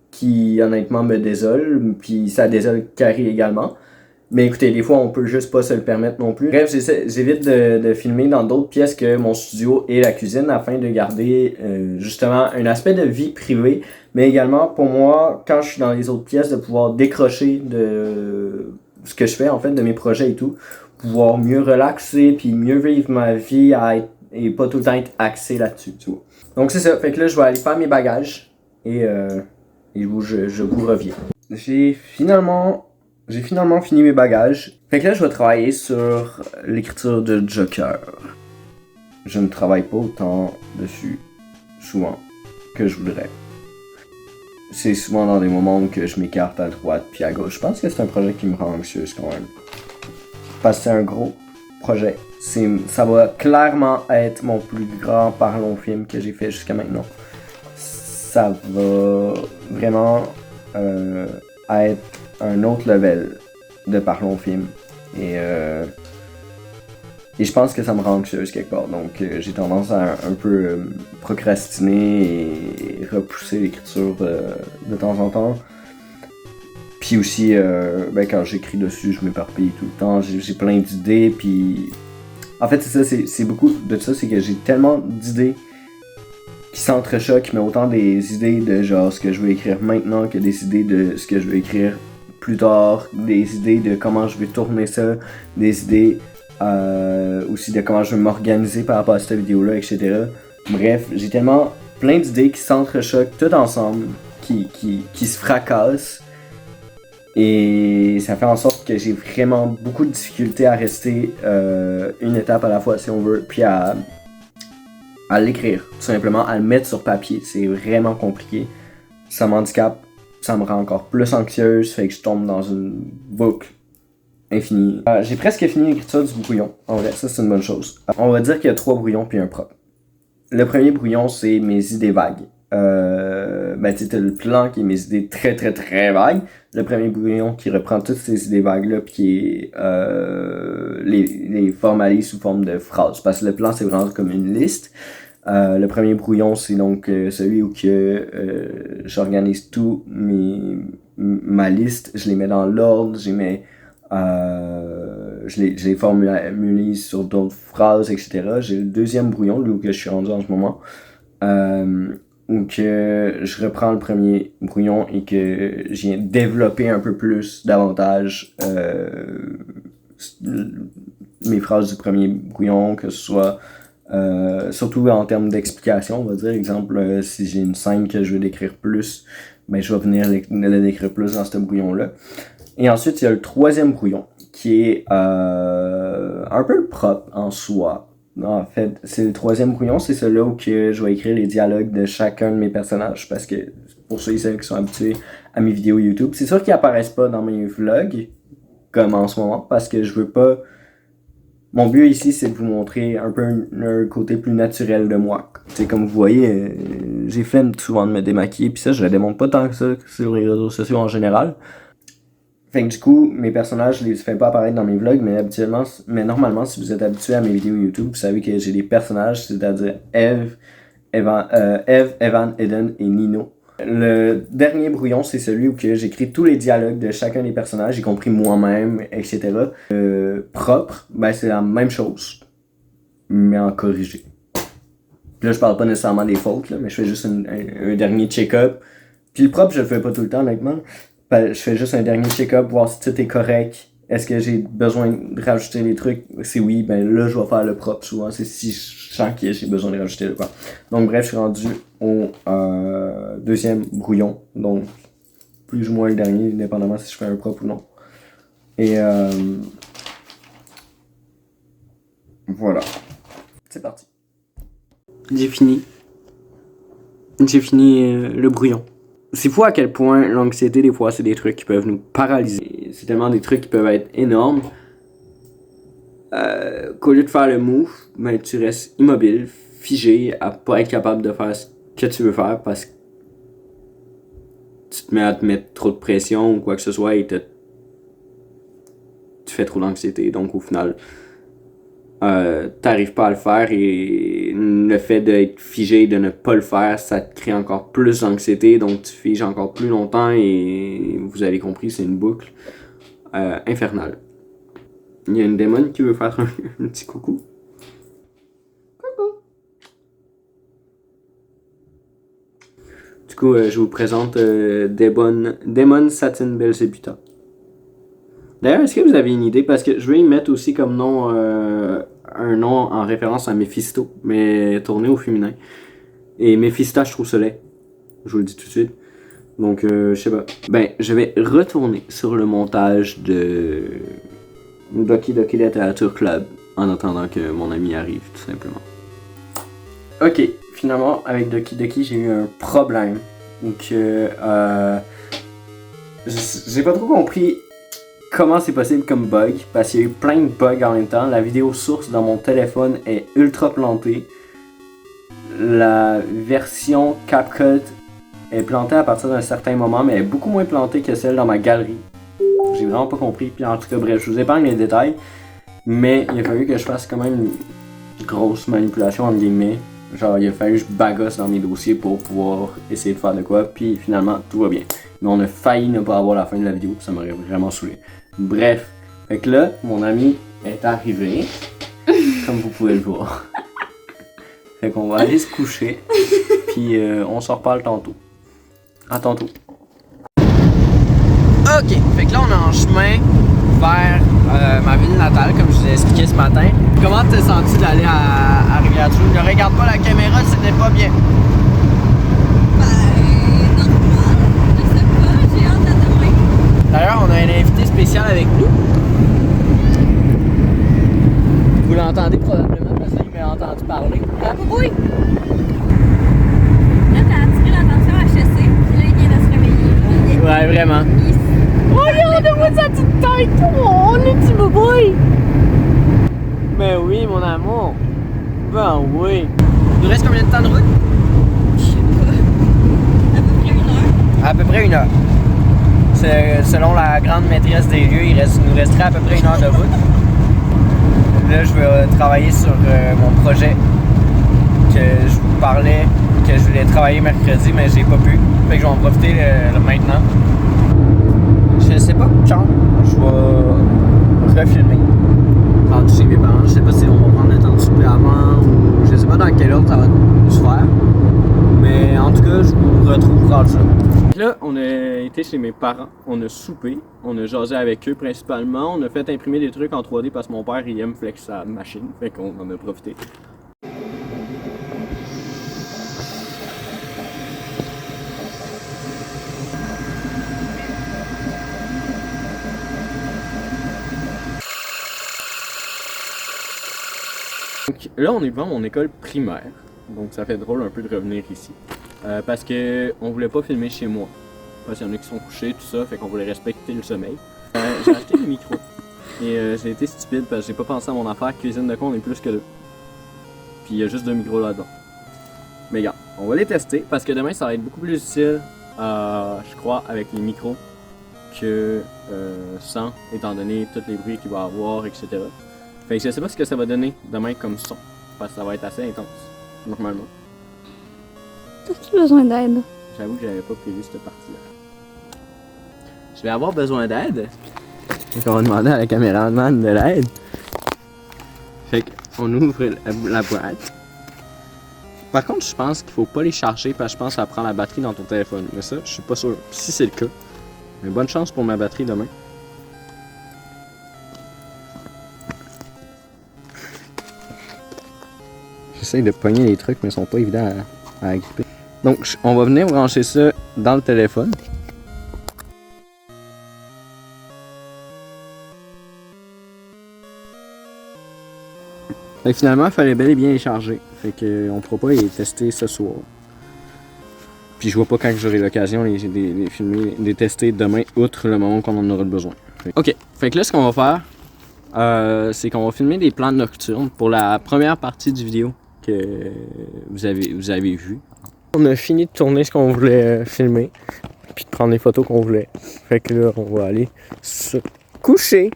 qui honnêtement me désole, puis ça désole Carré également. Mais écoutez, des fois, on peut juste pas se le permettre non plus. Bref, j'évite de filmer dans d'autres pièces que mon studio et la cuisine afin de garder justement un aspect de vie privée. Mais également, pour moi, quand je suis dans les autres pièces, de pouvoir décrocher de ce que je fais, en fait, de mes projets et tout. Pouvoir mieux relaxer, puis mieux vivre ma vie et pas tout le temps être axé là-dessus, tu vois. Donc c'est ça, fait que là, je vais aller faire mes bagages et je vous reviens. J'ai finalement fini mes bagages. Fait que là, je vais travailler sur l'écriture de Joker. Je ne travaille pas autant dessus, souvent, que je voudrais. C'est souvent dans des moments où je m'écarte à droite puis à gauche. Je pense que c'est un projet qui me rend anxieuse quand même. Parce que c'est un gros projet. Ça va clairement être mon plus grand parlons film que j'ai fait jusqu'à maintenant. Ça va vraiment être un autre level de parlons film. Et je pense que ça me rend anxieuse quelque part. Donc j'ai tendance à un peu procrastiner et repousser l'écriture de temps en temps. Puis aussi, quand j'écris dessus, je m'éparpille tout le temps. J'ai plein d'idées. Puis en fait, c'est ça, c'est beaucoup de ça. C'est que j'ai tellement d'idées qui s'entrechoquent, mais autant des idées de genre ce que je veux écrire maintenant que des idées de ce que je veux écrire plus tard. Des idées de comment je vais tourner ça. Des idées aussi de comment je vais m'organiser par rapport à cette vidéo-là, etc. Bref, j'ai tellement plein d'idées qui s'entrechoquent toutes ensemble, qui se fracassent. Et ça fait en sorte que j'ai vraiment beaucoup de difficultés à rester une étape à la fois, si on veut, puis à l'écrire, tout simplement, à le mettre sur papier. C'est vraiment compliqué. Ça m'handicape ça me rend encore plus anxieuse, fait que je tombe dans une boucle infinie. J'ai presque fini l'écriture du brouillon. En vrai, ça c'est une bonne chose. On va dire qu'il y a 3 brouillons puis un propre. Le premier brouillon, c'est mes idées vagues. Ben tu sais, t'as le plan qui est mes idées très très très vagues. Le premier brouillon qui reprend toutes ces idées vagues-là puis qui les formalise sous forme de phrases. Parce que le plan, c'est vraiment comme une liste. Le premier brouillon, c'est donc celui où que j'organise tout ma liste, je les mets dans l'ordre, je les formulise sur d'autres phrases, etc. J'ai le deuxième brouillon, lui où que je suis rendu en ce moment, où que je reprends le premier brouillon et que je viens développer un peu plus, davantage mes phrases du premier brouillon, que ce soit surtout en termes d'explication, on va dire. Exemple, si j'ai une scène que je veux décrire plus, ben je vais venir la décrire plus dans ce brouillon-là. Et ensuite, il y a le troisième brouillon, qui est un peu propre en soi. En fait, c'est le troisième brouillon, c'est celui-là où que je vais écrire les dialogues de chacun de mes personnages, parce que pour ceux et celles qui sont habitués à mes vidéos YouTube, c'est sûr qu'ils apparaissent pas dans mes vlogs, comme en ce moment, parce que je veux pas... Mon but ici, c'est de vous montrer un peu un côté plus naturel de moi. C'est comme vous voyez, j'ai flemme souvent de me démaquiller, puis ça, je le démontre pas tant que ça sur les réseaux sociaux en général. Fait que du coup, mes personnages, je les fais pas apparaître dans mes vlogs, mais normalement, si vous êtes habitué à mes vidéos YouTube, vous savez que j'ai des personnages, c'est-à-dire Eve, Evan, Eden et Nino. Le dernier brouillon, c'est celui où que j'écris tous les dialogues de chacun des personnages, y compris moi-même, etc. Propre, ben c'est la même chose, mais en corrigé. Puis là, je parle pas nécessairement des fautes, là, mais je fais juste un dernier check-up. Puis le propre, je le fais pas tout le temps, honnêtement. Je fais juste un dernier check-up, voir si tout est correct. Est-ce que j'ai besoin de rajouter des trucs? Si oui, ben là, je vais faire le propre. Souvent, c'est si je sens que j'ai besoin de rajouter le propre. Donc bref, je suis rendu au deuxième brouillon. Donc, plus ou moins le dernier, indépendamment si je fais un propre ou non. Et voilà. C'est parti. J'ai fini le brouillon. C'est fou à quel point l'anxiété, des fois, c'est des trucs qui peuvent nous paralyser. C'est tellement des trucs qui peuvent être énormes qu'au lieu de faire le move, ben, tu restes immobile, figé, à pas être capable de faire ce que tu veux faire parce que tu te mets à te mettre trop de pression ou quoi que ce soit et tu fais trop d'anxiété. Donc au final, t'arrives pas à le faire et le fait d'être figé, de ne pas le faire, ça te crée encore plus d'anxiété, donc tu figes encore plus longtemps et vous avez compris, c'est une boucle infernale. Il y a une démon qui veut faire un petit coucou. Coucou. Du coup, je vous présente Demon Satin Belzebuta. D'ailleurs, est-ce que vous avez une idée? Parce que je vais y mettre aussi comme nom un nom en référence à Mephisto, mais tourné au féminin. Et Mephistache trouve ce lait. Je vous le dis tout de suite. Donc, je sais pas. Ben, je vais retourner sur le montage de Doki Doki Literature Club en attendant que mon ami arrive, tout simplement. Ok, finalement, avec Doki Doki, j'ai eu un problème. Donc, j'ai pas trop compris comment c'est possible comme bug, parce qu'il y a eu plein de bugs en même temps. La vidéo source dans mon téléphone est ultra plantée. La version CapCut est plantée à partir d'un certain moment, mais elle est beaucoup moins plantée que celle dans ma galerie. J'ai vraiment pas compris, puis en tout cas bref, je vous épargne les détails, mais il a fallu que je fasse quand même une grosse manipulation entre guillemets. Genre il a fallu que je bagosse dans mes dossiers pour pouvoir essayer de faire de quoi, puis finalement tout va bien. Mais on a failli ne pas avoir la fin de la vidéo, ça m'aurait vraiment saoulé. Bref, fait que là, mon ami est arrivé, comme vous pouvez le voir. Fait qu'on va aller se coucher, puis on s'en reparle tantôt. À tantôt. Ok, fait que là on est en chemin vers ma ville natale, comme je vous ai expliqué ce matin. Comment t'es senti d'aller à Rivière-du-Loup? Ne regarde pas la caméra, c'était pas bien. D'ailleurs, on a un invité spécial avec nous. Vous l'entendez probablement parce qu'il m'a entendu parler. Ah, oui! Là, t'as attiré l'attention à HEC, puis là, il vient de se réveiller. Ouais, vraiment. Oh, regarde-moi sa petite tête! Oh, le petit boboy! Ben oui, mon amour. Ben oui. Il nous reste combien de temps de route? Je sais pas. À peu près 1 heure. À peu près 1 heure. Selon la grande maîtresse des lieux, il nous resterait à peu près 1 heure de route. Là, je vais travailler sur mon projet que je vous parlais, que je voulais travailler mercredi, mais j'ai pas pu. Fait que je vais en profiter maintenant. Je sais pas quand je vais refilmer. Rendu chez mes parents, je sais pas si on va prendre le temps de souper avant ou je sais pas dans quel ordre ça va se faire. Mais en tout cas, je vous retrouve dans ça. Là, on a été chez mes parents, on a soupé, on a jasé avec eux principalement, on a fait imprimer des trucs en 3D parce que mon père il aime flex sa machine, fait qu'on en a profité. Donc, là, on est devant mon école primaire, donc ça fait drôle un peu de revenir ici. Parce que on voulait pas filmer chez moi, parce qu'il y en a qui sont couchés, tout ça, fait qu'on voulait respecter le sommeil. J'ai acheté des micros, et j'ai été stupide parce que j'ai pas pensé à mon affaire, cuisine de con, on est plus que 2. Puis il y a juste 2 micros là-dedans. Mais regarde, on va les tester, parce que demain ça va être beaucoup plus utile, je crois, avec les micros, que sans, étant donné tous les bruits qu'il va y avoir, etc. Fait que je sais pas ce que ça va donner demain comme son, parce que ça va être assez intense, normalement. As-tu besoin d'aide? J'avoue que j'avais pas prévu cette partie-là. Je vais avoir besoin d'aide. Fait qu'on va demander à la caméraman de l'aide. Fait qu'on ouvre la boîte. Par contre, je pense qu'il faut pas les charger parce que je pense que ça prend la batterie dans ton téléphone. Mais ça, je suis pas sûr. Si c'est le cas, mais bonne chance pour ma batterie demain. J'essaye de pogner les trucs, mais ils sont pas évidents à agripper. Donc, on va venir brancher ça dans le téléphone. Fait que finalement, il fallait bel et bien les charger. Fait que on pourra pas les tester ce soir. Puis je vois pas quand j'aurai l'occasion de les filmer, de les tester demain, outre le moment qu'on en aura besoin. Ok, fait que là, ce qu'on va faire, c'est qu'on va filmer des plans nocturnes pour la première partie du vidéo que vous avez vu. On a fini de tourner ce qu'on voulait filmer, puis de prendre les photos qu'on voulait. Fait que là, on va aller se coucher.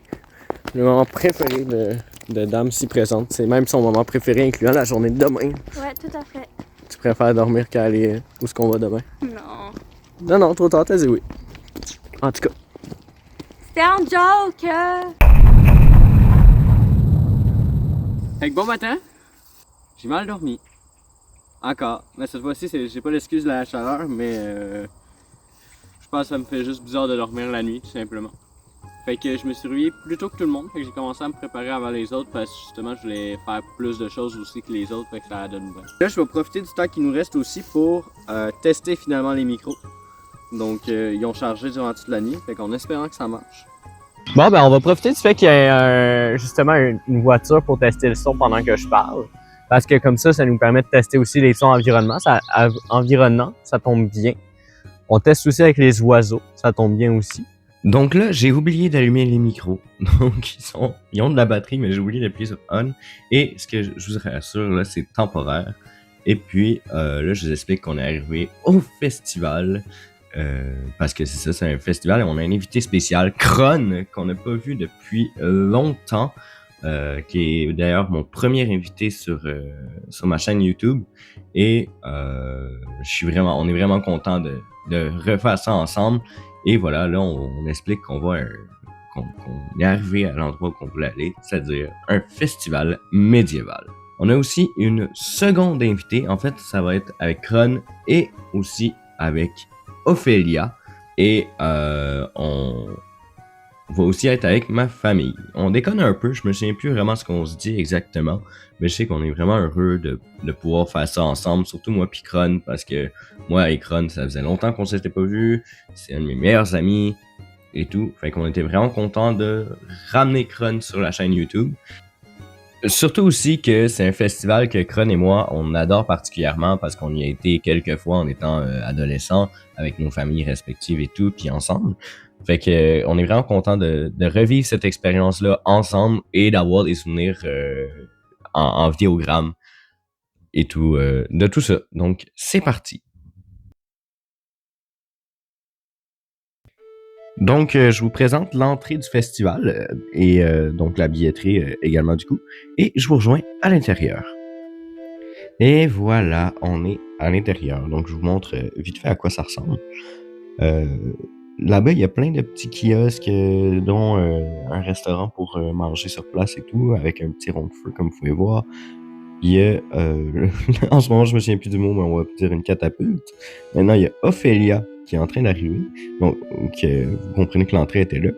Le moment préféré de Dame si présente. C'est même son moment préféré, incluant la journée de demain. Ouais, tout à fait. Tu préfères dormir qu'aller où est-ce qu'on va demain? Non. Non, trop tard, t'as dit oui. En tout cas. C'était un joke! Fait que bon matin. J'ai mal dormi. Encore. Mais cette fois-ci, j'ai pas l'excuse de la chaleur, mais je pense que ça me fait juste bizarre de dormir la nuit, tout simplement. Fait que je me suis réveillé plus tôt que tout le monde, fait que j'ai commencé à me préparer avant les autres parce que justement je voulais faire plus de choses aussi que les autres, fait que ça donne bien. Là, je vais profiter du temps qui nous reste aussi pour tester finalement les micros. Donc ils ont chargé durant toute la nuit, fait qu'en espérant que ça marche. Bon, ben on va profiter du fait qu'il y a justement une voiture pour tester le son pendant que je parle. Parce que comme ça nous permet de tester aussi les sons environnants. Ça tombe bien. On teste aussi avec les oiseaux, ça tombe bien aussi. Donc là, j'ai oublié d'allumer les micros. Donc, ils ont de la batterie, mais j'ai oublié d'appuyer sur on. Et ce que je vous rassure, là, c'est temporaire. Et puis, là, je vous explique qu'on est arrivé au festival. Parce que c'est ça, c'est un festival. Et on a un invité spécial, Kron, qu'on n'a pas vu depuis longtemps. Qui est d'ailleurs mon premier invité sur ma chaîne YouTube. Et on est vraiment content de refaire ça ensemble. Et voilà, là, on explique qu'on est arrivé à l'endroit où on voulait aller, c'est-à-dire un festival médiéval. On a aussi une seconde invitée. En fait, ça va être avec Kron et aussi avec Ophélia. Et on va aussi être avec ma famille. On déconne un peu, je me souviens plus vraiment ce qu'on se dit exactement, mais je sais qu'on est vraiment heureux de pouvoir faire ça ensemble, surtout moi et Kron, parce que moi et Kron, ça faisait longtemps qu'on s'était pas vus, c'est un de mes meilleurs amis et tout, fait qu'on était vraiment contents de ramener Kron sur la chaîne YouTube. Surtout aussi que c'est un festival que Cron et moi, on adore particulièrement parce qu'on y a été quelques fois en étant adolescents avec nos familles respectives et tout, puis ensemble. Fait que on est vraiment content de revivre cette expérience-là ensemble et d'avoir des souvenirs en vidéogramme et tout, de tout ça. Donc, c'est parti. Donc, je vous présente l'entrée du festival et donc la billetterie également du coup. Et je vous rejoins à l'intérieur. Et voilà, on est à l'intérieur. Donc, je vous montre vite fait à quoi ça ressemble. Là-bas, il y a plein de petits kiosques, dont un restaurant pour manger sur place et tout, avec un petit rond de feu, comme vous pouvez voir. Il y a, en ce moment, je me souviens plus du mot, mais on va dire une catapulte. Maintenant, il y a Ophélia qui est en train d'arriver. Donc, vous comprenez que l'entrée était là.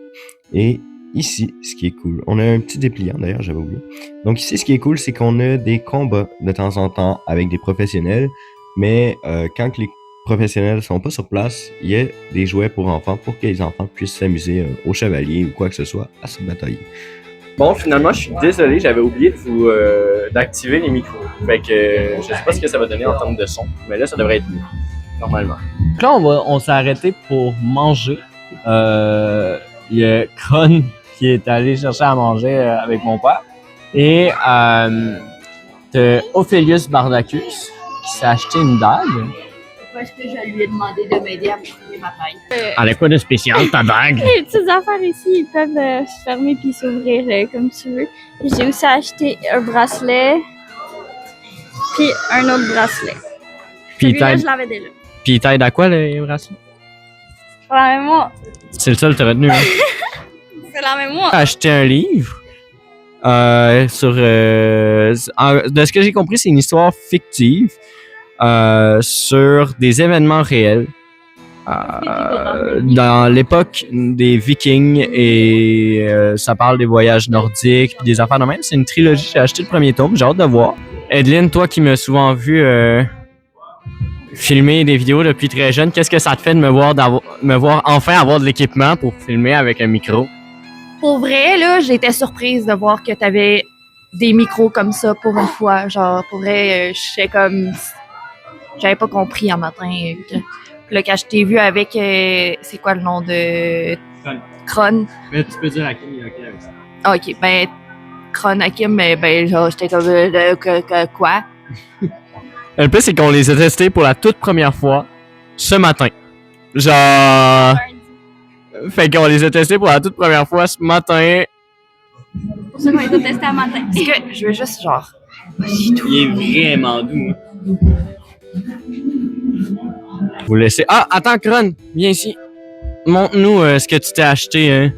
Et ici, ce qui est cool, on a un petit dépliant, d'ailleurs, j'avais oublié. Donc ici, ce qui est cool, c'est qu'on a des combats de temps en temps avec des professionnels. Mais quand les professionnels sont pas sur place, il y a des jouets pour enfants pour que les enfants puissent s'amuser au chevalier ou quoi que ce soit à se batailler. Bon, finalement, je suis désolé, j'avais oublié de vous d'activer les micros. Fait que je sais pas ce que ça va donner en termes de son, mais là, ça devrait être mieux, normalement. Donc là, on s'est arrêté pour manger. Il y a Cron qui est allé chercher à manger avec mon père. Et t'as Ophélius Bardacus qui s'est acheté une dague. Parce que je lui ai demandé de m'aider à me trouver ma taille. Elle a quoi de spécial, ta dague? Les petites affaires ici, ils peuvent se fermer puis s'ouvrir comme tu veux. J'ai aussi acheté un bracelet, puis un autre bracelet. Celui-là, je l'avais déjà. Puis il t'aide à quoi, les bracelets? C'est la même moi. C'est le seul que t'as retenu, hein? C'est la même moi. J'ai acheté un livre. Sur de ce que j'ai compris, c'est une histoire fictive sur des événements réels dans l'époque des Vikings et ça parle des voyages nordiques puis des affaires de même. C'est une trilogie. J'ai acheté le premier tome. J'ai hâte de voir. Edelyne, toi qui m'as souvent vu filmer des vidéos depuis très jeune, qu'est-ce que ça te fait de me voir enfin avoir de l'équipement pour filmer avec un micro? Pour vrai, là, j'étais surprise de voir que t'avais des micros comme ça pour une fois. Genre, pour vrai, j'étais comme... J'avais pas compris un matin. Puis là, quand je t'ai vu avec... c'est quoi le nom de... Cron. Mais tu peux dire Hakim, il est OK avec ça. Ah, OK, ben... Cron, Hakim, ben genre, j'étais comme... quoi? Le pire, c'est qu'on les a testés pour la toute première fois ce matin. Genre... Fait qu'on les a testés pour la toute première fois ce matin. C'est pour ça qu'on les a testés à matin. Est-ce que je veux juste genre... Il est vraiment doux. Hein. Vous laissez... Ah, attends, Cron, viens ici. Montre-nous ce que tu t'es acheté. Hein.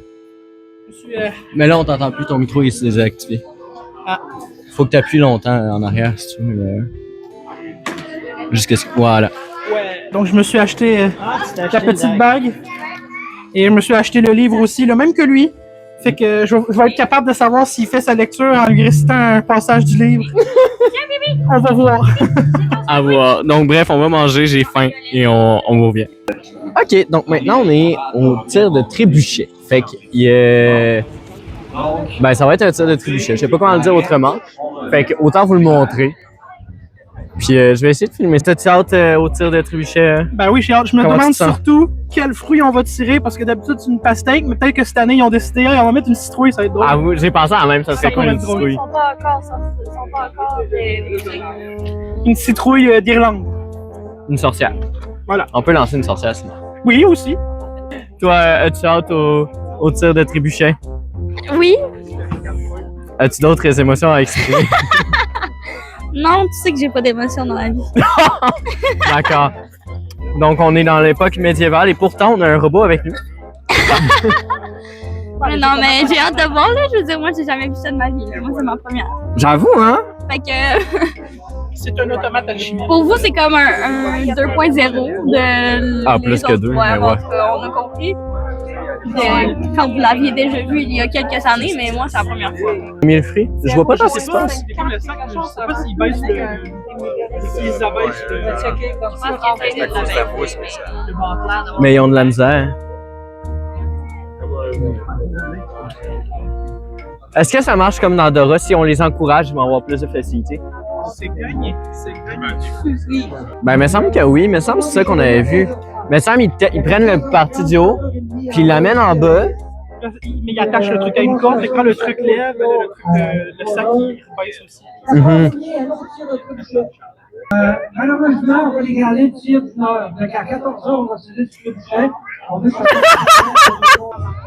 Mais là, on t'entend plus, ton micro il s'est désactivé. Ah. Faut que tu appuies longtemps en arrière si tu veux. Jusqu'à ce que... Voilà. Ouais. Donc, je me suis acheté la petite bague. Et je me suis acheté le livre aussi, le même que lui. Fait que je vais être capable de savoir s'il fait sa lecture en lui récitant un passage du livre. On va voir. À voir. Donc bref, on va manger, j'ai faim et on revient. Ok, donc maintenant on est au tir de trébuchet. Fait qu'il y a... Ben ça va être un tir de trébuchet. Je sais pas comment le dire autrement. Fait que autant vous le montrer. Puis je vais essayer de filmer. T'as-tu hâte au tir de trébuchet? Ben oui, j'ai hâte. Je me demande surtout quel fruit on va tirer parce que d'habitude c'est une pastèque, mais peut-être que cette année ils ont décidé on va mettre une citrouille, ça va être drôle. Ah oui, j'ai pensé à la même, ça serait quoi une citrouille? Ils sont pas encore Une citrouille d'Irlande. Une sorcière. Voilà. On peut lancer une sorcière sinon. Oui, aussi. Toi, as-tu hâte au tir de trébuchet? Oui. As-tu d'autres émotions à exprimer? Non, tu sais que j'ai pas d'émotion dans la vie. D'accord. Donc, on est dans l'époque médiévale et pourtant, on a un robot avec nous. Mais non, mais j'ai hâte de voir, là. Je veux dire, moi, j'ai jamais vu ça de ma vie. Là. Moi, c'est ma première. J'avoue, hein? Fait que... C'est un automate alchimie. Pour vous, c'est comme un 2.0 de... Ah, plus que 2, ouais, mais ouais. On a compris. Quand vous l'aviez déjà vu il y a quelques années, mais moi, c'est la première fois. 1000 fruits? Je vois pas tant ce qui se passe. Je sais pas s'ils baissent s'ils abaissent Mais ils ont de la misère. Est-ce que ça marche comme dans Dora? Si on les encourage, ils vont avoir plus de facilité? C'est gagné. C'est gagné. Ben, il me semble que oui. Il me semble que c'est ça qu'on avait vu. Il me semble qu'ils prennent le parti du haut, puis ils l'amènent en bas. Mais il attache le truc à une corde, et quand le truc lève, le sac il rebaisse aussi. Malheureusement, on va les garder tout de suite. Donc à 14h, on va se distribuer.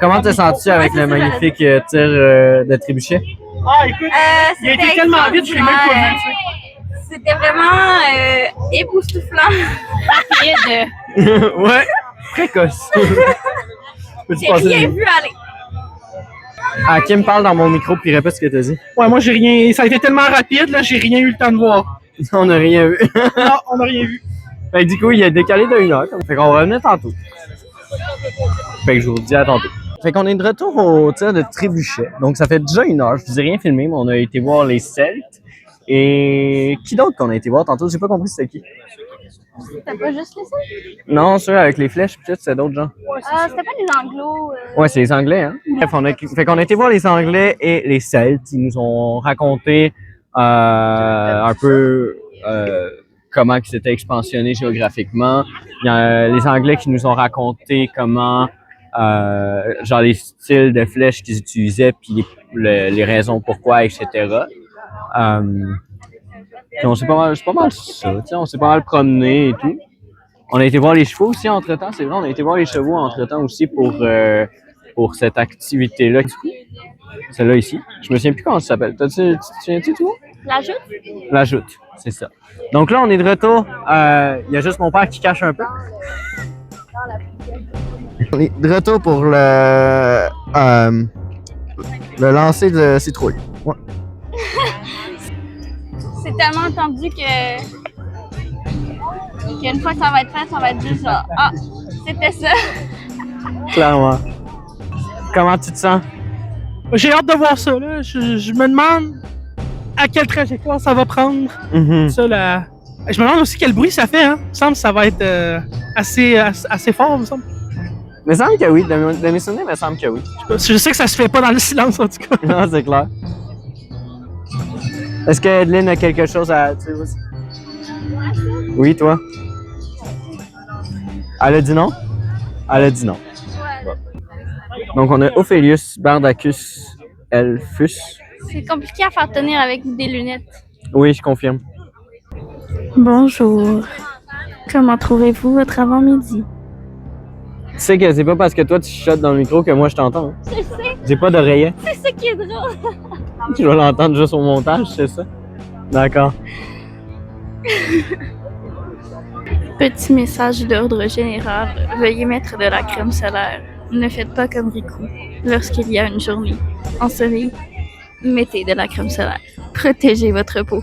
Comment t'es senti avec le magnifique tir de trébuchet? Ah, écoute, il a été tellement vite, je l'ai même pas vu. C'était vraiment époustouflant. Rapide. Ouais, précoce. J'ai rien vu aller. Ah, Kim parle dans mon micro puis répète ce que t'as dit. Ouais, moi j'ai rien. Ça a été tellement rapide, là, j'ai rien eu le temps de voir. On n'a rien vu. Non, on n'a rien vu. Fait que du coup, il a décalé d'1 heure. Fait qu'on revenait tantôt. Fait que je vous dis à tantôt. Fait qu'on est de retour au tir de trébuchet. Donc ça fait déjà 1 heure. Je vous ai rien filmé, mais on a été voir les Celtes. Et qui d'autre qu'on a été voir tantôt? J'ai pas compris c'était qui. C'était pas juste les Celtes? Non, ceux avec les flèches, peut-être c'est d'autres gens. C'était pas les Anglos. Ouais, c'est les Anglais, hein. Bref, fait qu'on a été voir les Anglais et les Celtes. Ils nous ont raconté un peu comment ils s'étaient expansionnés géographiquement. Il y a les Anglais qui nous ont raconté comment genre les styles de flèches qu'ils utilisaient, puis les raisons pourquoi, etc. Puis c'est pas mal ça. On s'est pas mal promené et tout. On a été voir les chevaux aussi entre-temps, c'est vrai. On a été voir les chevaux entre-temps aussi pour cette activité-là. Celle-là ici. Je me souviens plus comment ça s'appelle. Tu te souviens-tu tout? La joute? La joute, c'est ça. Donc là, on est de retour. Il y a juste mon père qui cache un peu. On est de retour pour le lancer de citrouille. Ouais. C'est tellement tendu qu'une fois que ça va être fait, ça va être juste genre, ah, c'était ça. Clairement. Comment tu te sens? J'ai hâte de voir ça, là. Je me demande à quelle trajectoire ça va prendre. Ça, là. Je me demande aussi quel bruit ça fait, hein. Il me semble que ça va être assez fort, il me semble. Il me semble que oui. De mes souvenirs, il me semble que oui. Je sais que ça se fait pas dans le silence, en tout cas. Non, c'est clair. Est-ce que Adeline a quelque chose à dire aussi? Oui, toi? Elle a dit non? Elle a dit non. Donc, on a Ophélius Bardacus Elphus. C'est compliqué à faire tenir avec des lunettes. Oui, je confirme. Bonjour. Comment trouvez-vous votre avant-midi? Tu sais que c'est pas parce que toi tu chuchotes dans le micro que moi je t'entends. Hein? Je sais. J'ai pas d'oreillet. C'est ça qui est drôle. Tu vas l'entendre juste au montage, c'est ça? D'accord. Petit message d'ordre général. Veuillez mettre de la crème solaire. Ne faites pas comme Riku. Lorsqu'il y a une journée ensoleillée, mettez de la crème solaire. Protégez votre peau.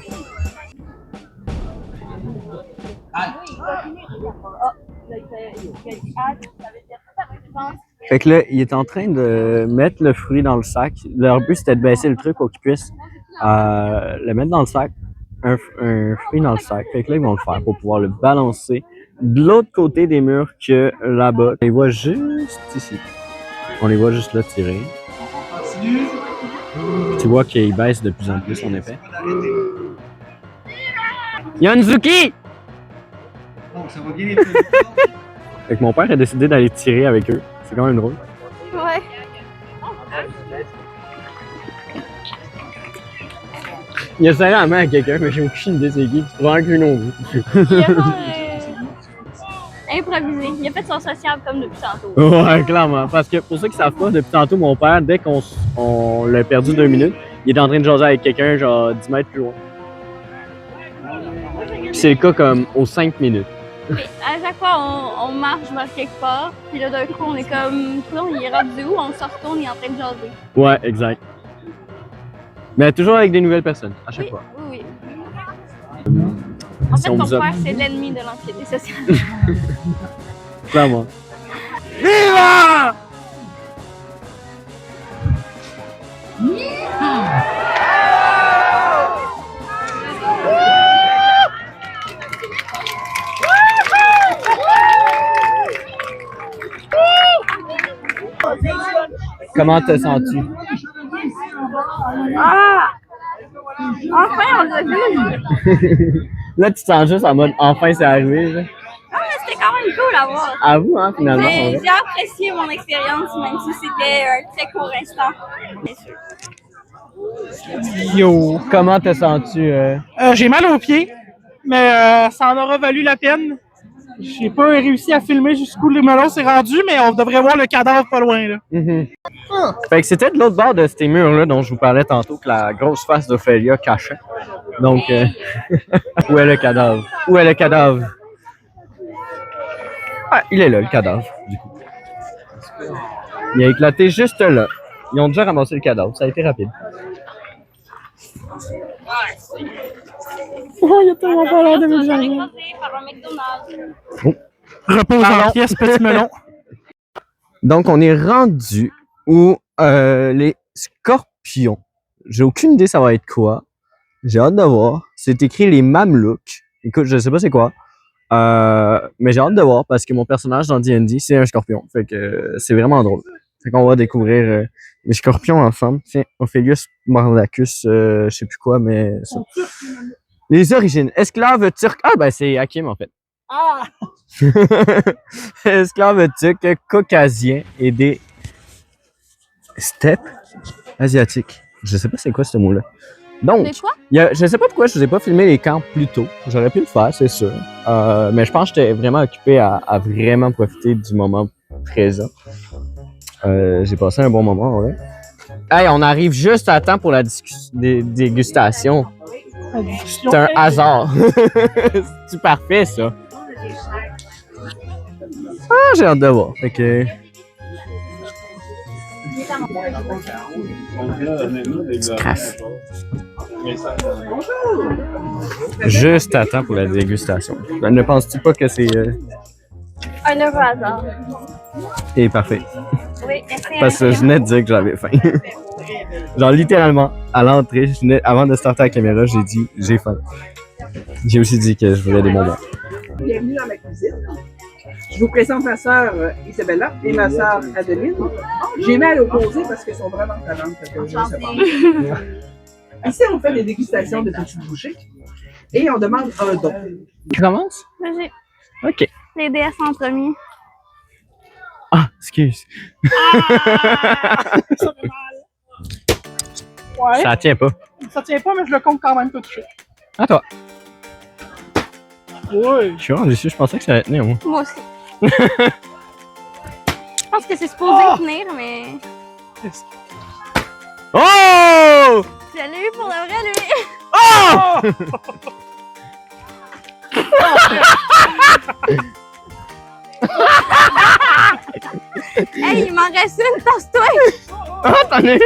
Fait que là, il est en train de mettre le fruit dans le sac. Leur but, c'était de baisser le truc pour qu'ils puissent le mettre dans le sac, un fruit dans le sac. Fait que là, ils vont le faire pour pouvoir le balancer de l'autre côté des murs que là-bas. On les voit juste ici. On les voit juste là tirer. Tu vois qu'il baisse de plus en plus, en effet. Yonzuki! Ça va bien. Fait que mon père a décidé d'aller tirer avec eux. C'est quand même drôle. Ouais. Il a serré la main à quelqu'un, mais j'ai aucune idée c'est qui. Tu vois un que non vu. Il a genre improvisé. Il a fait son sociable comme depuis tantôt. Ouais, clairement. Parce que pour ceux qui savent pas, depuis tantôt, mon père, dès qu'on l'a perdu 2 minutes, il est en train de jaser avec quelqu'un, genre 10 mètres plus loin. Puis c'est le cas comme aux 5 minutes. Oui, à chaque fois, on marche vers quelque part, puis là, d'un coup, on est comme, non, il est rendu où? On se retourne, il est en train de jaser. Ouais, exact. Mais toujours avec des nouvelles personnes, à chaque fois. Oui, oui. En Si fait, on ton vous a- père, c'est l'ennemi de l'anxiété sociale. Clairement. Viva! Comment te sens-tu? Ah! Enfin, on l'a vu! Là, tu te sens juste en mode enfin c'est arrivé. Là. Ah, mais c'était quand même cool à voir. À vous, hein, finalement. Mais Ouais. j'ai apprécié mon expérience, même si c'était un très court instant. Bien sûr. Yo! Comment t'as senti? J'ai mal aux pieds, mais ça en aura valu la peine. J'ai pas réussi à filmer jusqu'où le melon s'est rendu, mais on devrait voir le cadavre pas loin. Là. Fait que c'était de l'autre bord de ces murs-là dont je vous parlais tantôt que la grosse face d'Ophélia cachait. Donc, où est le cadavre? Où est le cadavre? Ah, il est là, le cadavre, du coup. Il a éclaté juste là. Ils ont déjà ramassé le cadavre, ça a été rapide. Oh, il y a tellement pas l'air de me dire. Repose dans la pièce, petit melon. Donc, on est rendu où les scorpions. J'ai aucune idée ça va être quoi. J'ai hâte de voir. C'est écrit les mamelouks. Écoute, je sais pas c'est quoi. Mais j'ai hâte de voir parce que mon personnage dans D&D, c'est un scorpion. Fait que c'est vraiment drôle. Fait qu'on va découvrir les scorpions ensemble. Tiens, Ophélius Mordacus, je sais plus quoi, mais ça. Les origines. Esclave turc. Ah, ben c'est Hakim en fait. Ah! Esclaves turcs, caucasiens et des steppes asiatiques. Je sais pas c'est quoi ce mot-là. Donc, je sais pas pourquoi je vous ai pas filmé les camps plus tôt. J'aurais pu le faire, c'est sûr. Mais je pense que j'étais vraiment occupé à vraiment profiter du moment présent. J'ai passé un bon moment, ouais. Hey, on arrive juste à temps pour la dégustation. C'est un hasard. C'est petit ça. Ah, j'ai hâte de voir. Fait que... Juste à temps pour la dégustation. Ne penses-tu pas que c'est... Un heureux hasard. Et parfait. Oui, Parce que je venais de dire que j'avais faim. Genre littéralement, à l'entrée, avant de starter la caméra, j'ai dit j'ai faim. J'ai aussi dit que je voulais des bonbons. Bienvenue dans ma cuisine. Je vous présente ma sœur Isabella et ma sœur Adeline. J'ai mis à l'opposé parce qu'elles sont vraiment talentes. Ici, on fait des dégustations de petites bouchées et on demande un don. Tu commences? Vas-y. OK. Les DS en premier. Ah, excuse. Ça fait mal. Ouais. Ça tient pas. Ça tient pas, mais je le compte quand même pas touché. À toi. Ouais. Je suis vraiment déçu, je pensais que ça allait tenir, moi. Moi aussi. Je pense que c'est supposé tenir, mais... Oh! Je l'ai eu pour le vrai, lui. Oh! Hey, il m'en reste une, tasse-toi! Ah, t'en as une?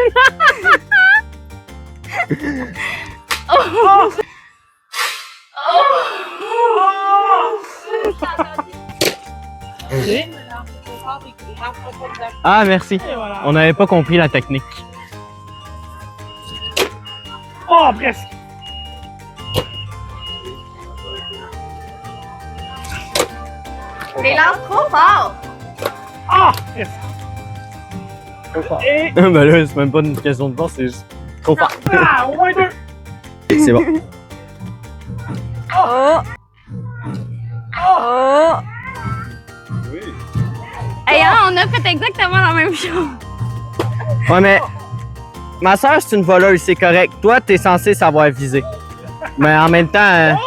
Oh! Ah, merci. On n'avait pas compris la technique. Oh, presque. Les lances trop fort! Ah, presque. Et... Ben là, c'est même pas une question de force, c'est juste trop fort. Ah, au moins deux. C'est bon. Oh! Oh! Oui. Hey, on a fait exactement la même chose. Ouais, mais ma soeur, c'est une voleuse, c'est correct. Toi, t'es censé savoir viser. Mais en même temps...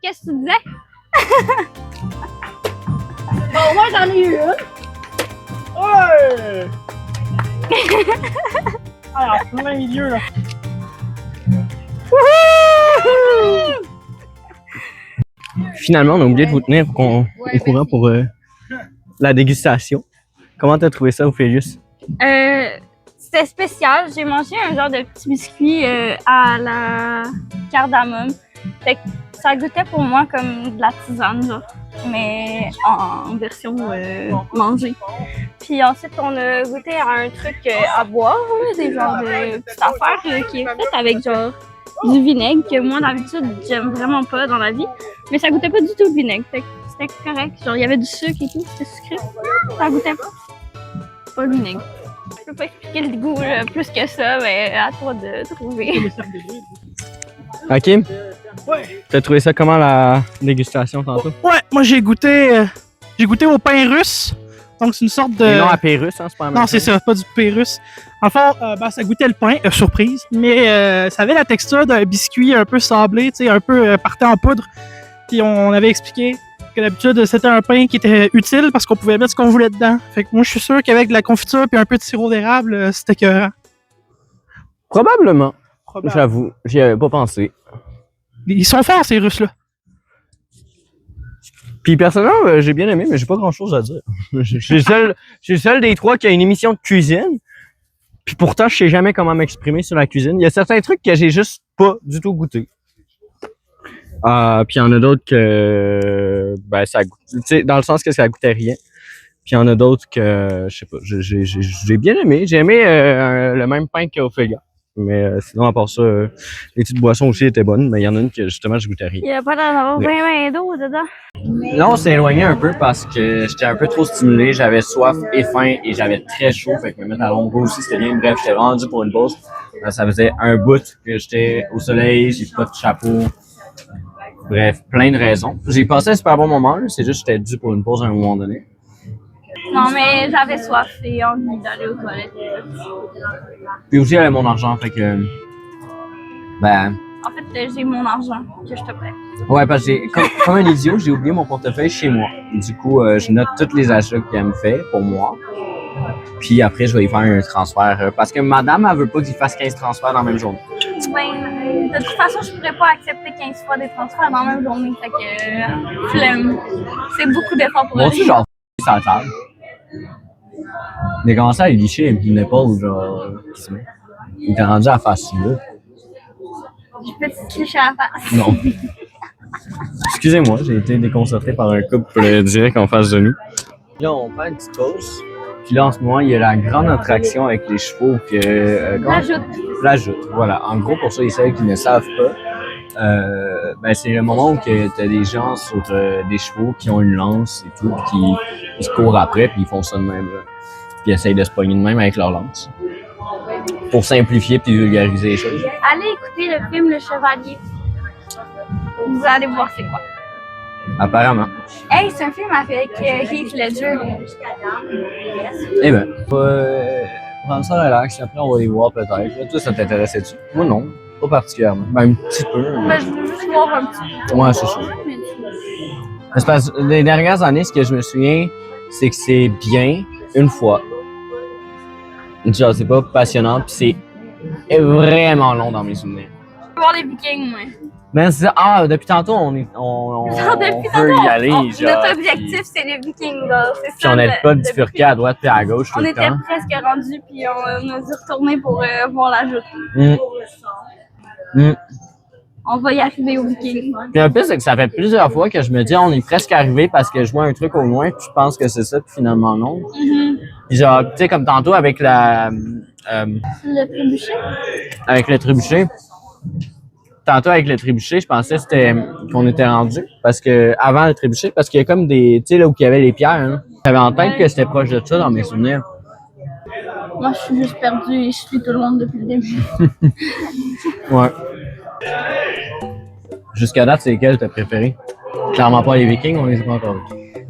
Qu'est-ce que tu disais? Bon, moi, j'en ai eu une. Ouais! Ah, en plein milieu, là. Finalement, on a oublié de vous tenir au courant pour la dégustation. Comment t'as trouvé ça, Ophélius? C'était spécial. J'ai mangé un genre de petit biscuit à la cardamome. Fait que ça goûtait pour moi comme de la tisane, genre, mais en version mangée. Puis ensuite, on a goûté à un truc à boire, des genres de petites affaires qui est faite avec genre du vinaigre, que moi d'habitude j'aime vraiment pas dans la vie. Mais ça goûtait pas du tout le vinaigre. Fait que c'était correct. Genre, il y avait du sucre et tout, c'était sucré. Ça goûtait pas le vinaigre. Je peux pas expliquer le goût plus que ça, mais à toi de trouver. Hakim, Ouais. t'as trouvé ça comment la dégustation tantôt? Ouais, moi j'ai goûté au pain russe. Donc c'est une sorte de... Et non à Pérus, hein, c'est pas la même Non, c'est chose. ça, pas du pain russe. En fait, ça goûtait le pain, surprise, mais ça avait la texture d'un biscuit un peu sablé, tu sais, un peu parté en poudre. Puis on avait expliqué que d'habitude c'était un pain qui était utile parce qu'on pouvait mettre ce qu'on voulait dedans. Fait que moi je suis sûr qu'avec de la confiture puis un peu de sirop d'érable, c'était écœurant. Probablement. J'avoue, j'y avais pas pensé. Ils sont forts ces Russes-là. Puis personnellement, j'ai bien aimé, mais j'ai pas grand-chose à dire. Je suis le seul des trois qui a une émission de cuisine. Puis pourtant, je sais jamais comment m'exprimer sur la cuisine. Il y a certains trucs que j'ai juste pas du tout goûté. Puis il y en a d'autres que ça goûte, tu sais, dans le sens que ça goûtait rien. Puis il y en a d'autres que je sais pas, j'ai bien aimé. J'ai aimé le même pain qu'Ophélia. Mais sinon, à part ça, les petites boissons aussi étaient bonnes, mais il y en a une que justement je goûtais rien. Il y a pas d'en avoir bien d'eau dedans. Là, on s'est éloigné un peu parce que j'étais un peu trop stimulé, j'avais soif et faim et j'avais très chaud, fait que me mettre à l'ombre aussi, c'était bien. Bref, j'étais rendu pour une pause. Ça faisait un bout que j'étais au soleil, j'ai pas de chapeau. Bref, plein de raisons. J'ai passé un super bon moment, là, c'est juste que j'étais dû pour une pause à un moment donné. Non, mais j'avais soif et envie d'aller aux toilettes. Puis aussi, j'avais mon argent, fait que... En fait, j'ai mon argent que je te prête. Ouais, parce que comme un idiot, j'ai oublié mon portefeuille chez moi. Du coup, je note tous les achats qu'elle me fait pour moi. Puis après, je vais y faire un transfert. Parce que madame, elle veut pas qu'il fasse 15 transferts dans la même journée. Ben, de toute façon, je pourrais pas accepter 15 fois des transferts dans la même journée. Fait que, flemme. C'est beaucoup d'efforts pour Moi elle. aussi, genre, ça la table. Il a commencé à licher une épaule, genre, il était rendu à la face là. Je peux te clicher à la face. Non. Excusez-moi, j'ai été déconcentré par un couple direct en face de nous. Là, on prend une petite pause. Puis là, en ce moment, il y a la grande attraction avec les chevaux que... La joute, voilà. En gros, pour ceux et celles qui ne savent pas, c'est le moment où tu as des gens sur des chevaux qui ont une lance et tout, puis ils se courent après, puis ils font ça de même, là. Puis ils essayent de se pogner de même avec leur lance. Pour simplifier puis vulgariser les choses. Allez écouter le film Le Chevalier. Vous allez voir c'est quoi. Apparemment. Hey, c'est un film avec Heath Ledger. Eh ben, prendre ça relax, après on va les voir peut-être. Là, toi, ça t'intéressait-tu? Moi non, pas particulièrement. Ben, un petit peu. Ben, je veux juste voir un petit peu. Ouais, c'est ça. C'est parce que les dernières années, ce que je me souviens, c'est que c'est bien une fois. Genre, c'est pas passionnant, puis c'est vraiment long dans mes souvenirs. Je veux voir les Vikings, moi. Ben, c'est ça. Depuis tantôt, on veut y aller. Notre objectif, c'est les Vikings, là. C'est Puis ça. on n'arrête pas de bifurquer à droite puis à gauche tout On le était temps. presque rendus, puis on a dû retourner pour voir la joute. On va y arriver aux Vikings. Puis un peu, c'est que ça fait plusieurs fois que je me dis, on est presque arrivé parce que je vois un truc au loin, puis je pense que c'est ça, puis finalement non. Puis genre, tu sais, comme tantôt avec Le trébuchet? avec le trébuchet. Tantôt avec le trébuchet, je pensais qu'on était rendu parce que avant le trébuchet, parce qu'il y a comme des, tu sais là où il y avait les pierres. Hein. J'avais en tête que c'était proche de ça dans mes souvenirs. Moi, je suis juste perdue et je suis tout le monde depuis le début. Ouais. Jusqu'à date, c'est lesquels t'as préféré? Clairement pas les Vikings, on les a pas encore vus.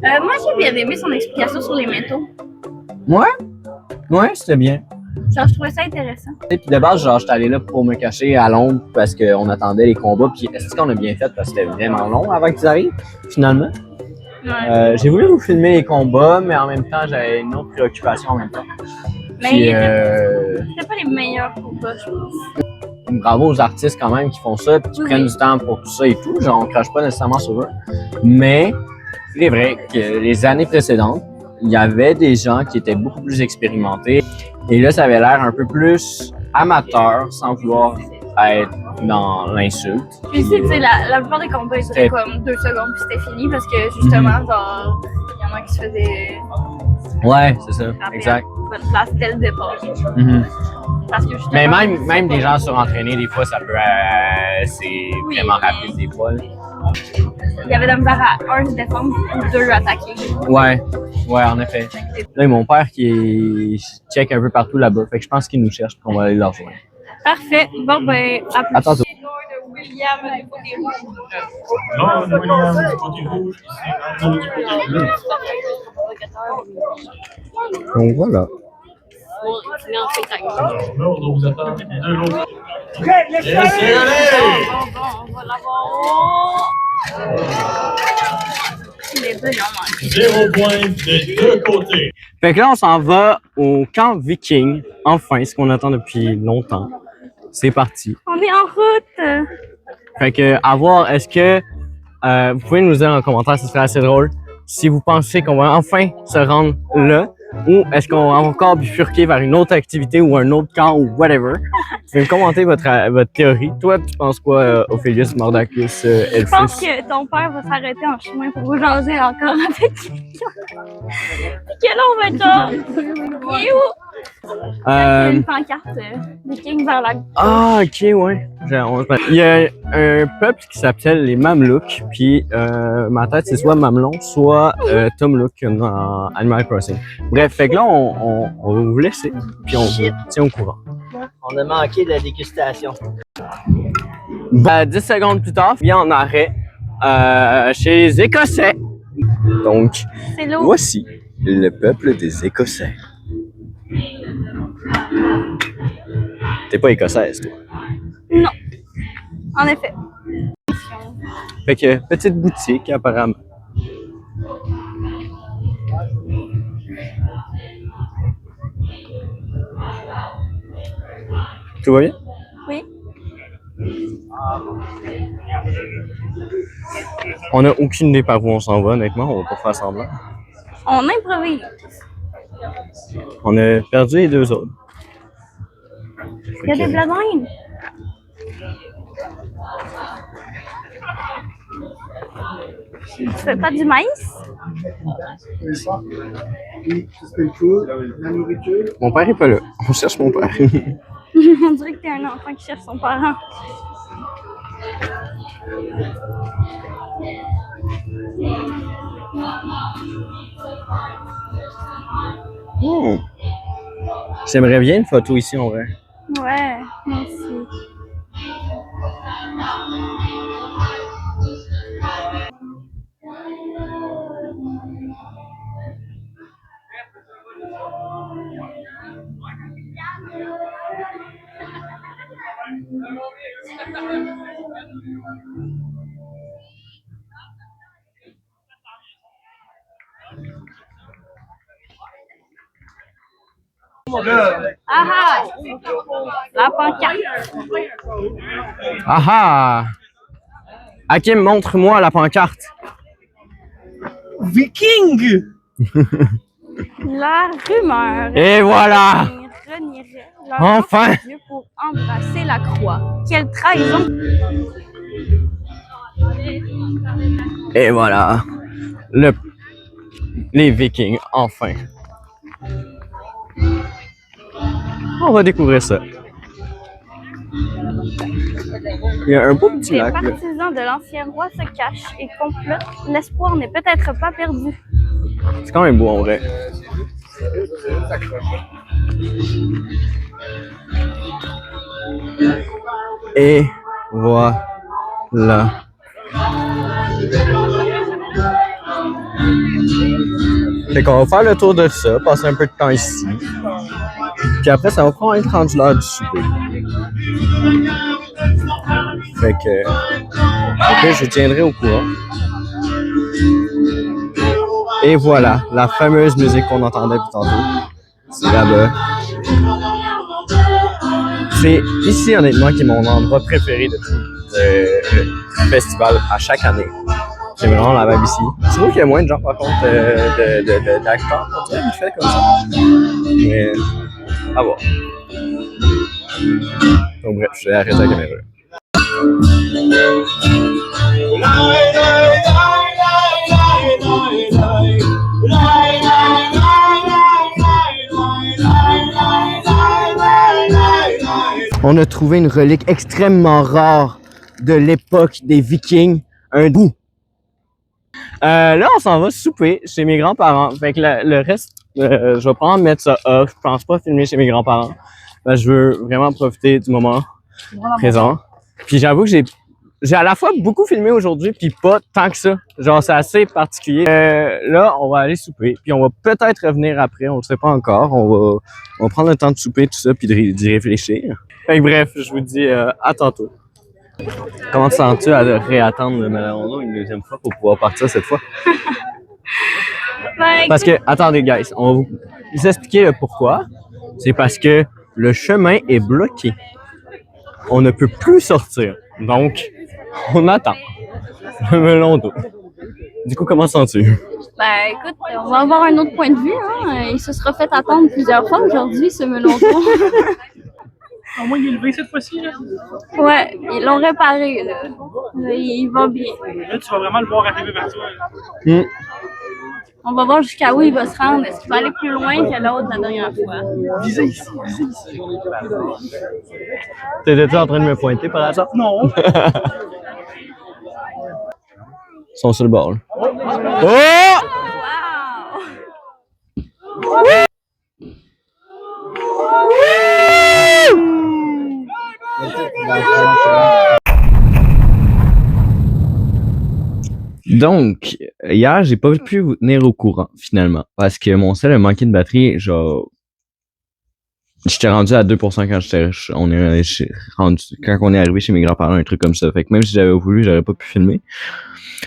Moi, j'ai bien aimé son explication sur les métaux. Ouais? Ouais, c'était bien. Genre, je trouvais ça intéressant. Et puis de base, genre, j'étais allé là pour me cacher à l'ombre parce qu'on attendait les combats. Puis est-ce qu'on a bien fait parce que c'était vraiment long avant qu'ils arrivent, finalement? Ouais. J'ai voulu vous filmer les combats, mais en même temps, j'avais une autre préoccupation en même temps. Mais Puis, c'était pas les meilleurs combats, je pense. Bravo aux artistes quand même qui font ça, puis qui prennent du temps pour tout ça et tout. Genre, on crache pas nécessairement sur eux. Mais il est vrai que les années précédentes, il y avait des gens qui étaient beaucoup plus expérimentés. Et là, ça avait l'air un peu plus amateur, sans vouloir être dans l'insulte. Puis tu sais, la plupart des combats, ils duraient comme 2 secondes, puis c'était fini, parce que justement, genre, il y en a qui se faisaient... Ouais, c'est ça, exact. Bonne place dès le départ. Parce que mais même des gens surentraînés, des fois, ça peut... c'est vraiment rapide, des fois. Là. Il y avait de la misère à un se défendre ou deux attaquer. Ouais, en effet. Là, mon père qui check un peu partout là-bas. Fait que je pense qu'il nous cherche, qu'on va aller le rejoindre. Parfait. Bon, ben, à plus. Attends. William, au niveau des rouges. Non, William, au niveau du rouge, ici, au niveau du bleu. Donc voilà. L'ordre vous attend de l'autre. Laissez aller! On va l'avoir. Les deux, ils ont manqué. 0 point des deux côtés. Fait que là, on s'en va au camp viking. Enfin, ce qu'on attend depuis longtemps. C'est parti. On est en route. Fait que, à voir, est-ce que vous pouvez nous dire en commentaire, ce serait assez drôle, si vous pensez qu'on va enfin se rendre là, ou est-ce qu'on va encore bifurquer vers une autre activité ou un autre camp ou whatever. Vous pouvez me commenter votre théorie. Toi, tu penses quoi, Ophélius, Mordacus, Elphus? Je pense que ton père va s'arrêter en chemin pour vous jaser encore avec quelqu'un. Puis que là, on va être genre, il est où? Il y a une pancarte viking vers la gauche. Ah, ok, ouais. Il y a un peuple qui s'appelle les Mamelouks, puis ma tête, c'est soit Mamelon, soit Tomlook dans Animal Crossing. Bref, fait que là, on va vous laisser, puis on vous tient au courant. On a manqué de la dégustation. 10 secondes plus tard, il y a en arrêt chez les Écossais. Donc, voici le peuple des Écossais. T'es pas écossaise, toi? Non, en effet. Fait que, petite boutique, apparemment. Tout va bien? Oui. On n'a aucune idée par où on s'en va, honnêtement. On va pas faire semblant. On improvise. On a perdu les deux autres. Il y a des bladines. Tu fais pas du maïs? Mon père est pas là. On cherche mon père. On dirait que t'es un enfant qui cherche son parent. Oh. J'aimerais bien une photo ici, en vrai. Ouais, moi aussi. Ah ah! La pancarte. Ah ah! Hakim, montre-moi la pancarte. Viking! La rumeur. Et voilà! Renierait leur Enfin! Dieu pour embrasser la croix. Quelle trahison! Et voilà. Les Vikings, enfin. On va découvrir ça. Il y a un beau petit Les lac. Là. partisans de l'ancien roi se cachent et complotent. L'espoir n'est peut-être pas perdu. C'est quand même beau en vrai. Et voilà. Fait qu'on va faire le tour de ça, passer un peu de temps ici. Puis après, ça va probablement être rendu l'heure du souper. Fait que... Après, je tiendrai au courant. Et voilà, la fameuse musique qu'on entendait depuis tantôt. C'est là-bas. C'est ici, honnêtement, qui est mon endroit préféré de tout le festival à chaque année. C'est vraiment la vibe ici. Je trouve qu'il y a moins de gens, par contre, d'acteurs, on dirait, qui fait comme ça. Mais, à voir. Donc bref, je vais arrêter la caméra. On a trouvé une relique extrêmement rare de l'époque des Vikings. un bout. Là, on s'en va souper chez mes grands-parents. Fait que le reste, je vais pas mettre ça off. Je pense pas filmer chez mes grands-parents. Parce que je veux vraiment profiter du moment présent. Puis j'avoue que j'ai à la fois beaucoup filmé aujourd'hui, puis pas tant que ça. Genre, c'est assez particulier. Là, on va aller souper, puis on va peut-être revenir après, on le sait pas encore. On va prendre le temps de souper, tout ça, puis d'y réfléchir. Fait que bref, je vous dis à tantôt. Comment te sens-tu à réattendre le Melon une deuxième fois pour pouvoir partir cette fois? Parce que, attendez guys, on va vous expliquer le pourquoi. C'est parce que le chemin est bloqué. On ne peut plus sortir. Donc, on attend le melon d'eau. Du coup, comment te sens-tu? Ben écoute, on va avoir un autre point de vue. Hein. Il se sera fait attendre plusieurs fois aujourd'hui, ce melon d'eau. Au moins, il est levé cette fois-ci, là. Ouais, ils l'ont réparé, là. Il va bien. Là, tu vas vraiment le voir arriver vers toi. Là. On va voir jusqu'à où il va se rendre. Est-ce qu'il va aller plus loin que l'autre la dernière fois? Visez ici, visez ici. T'étais-tu en train de me pointer par hasard? Non. Ils sont sur le bord, là. Wow! Donc, hier, j'ai pas pu vous tenir au courant, finalement, parce que mon cell a manqué de batterie, genre, j'étais rendu à 2% quand on est arrivé chez mes grands-parents, un truc comme ça. Fait que même si j'avais voulu, j'aurais pas pu filmer.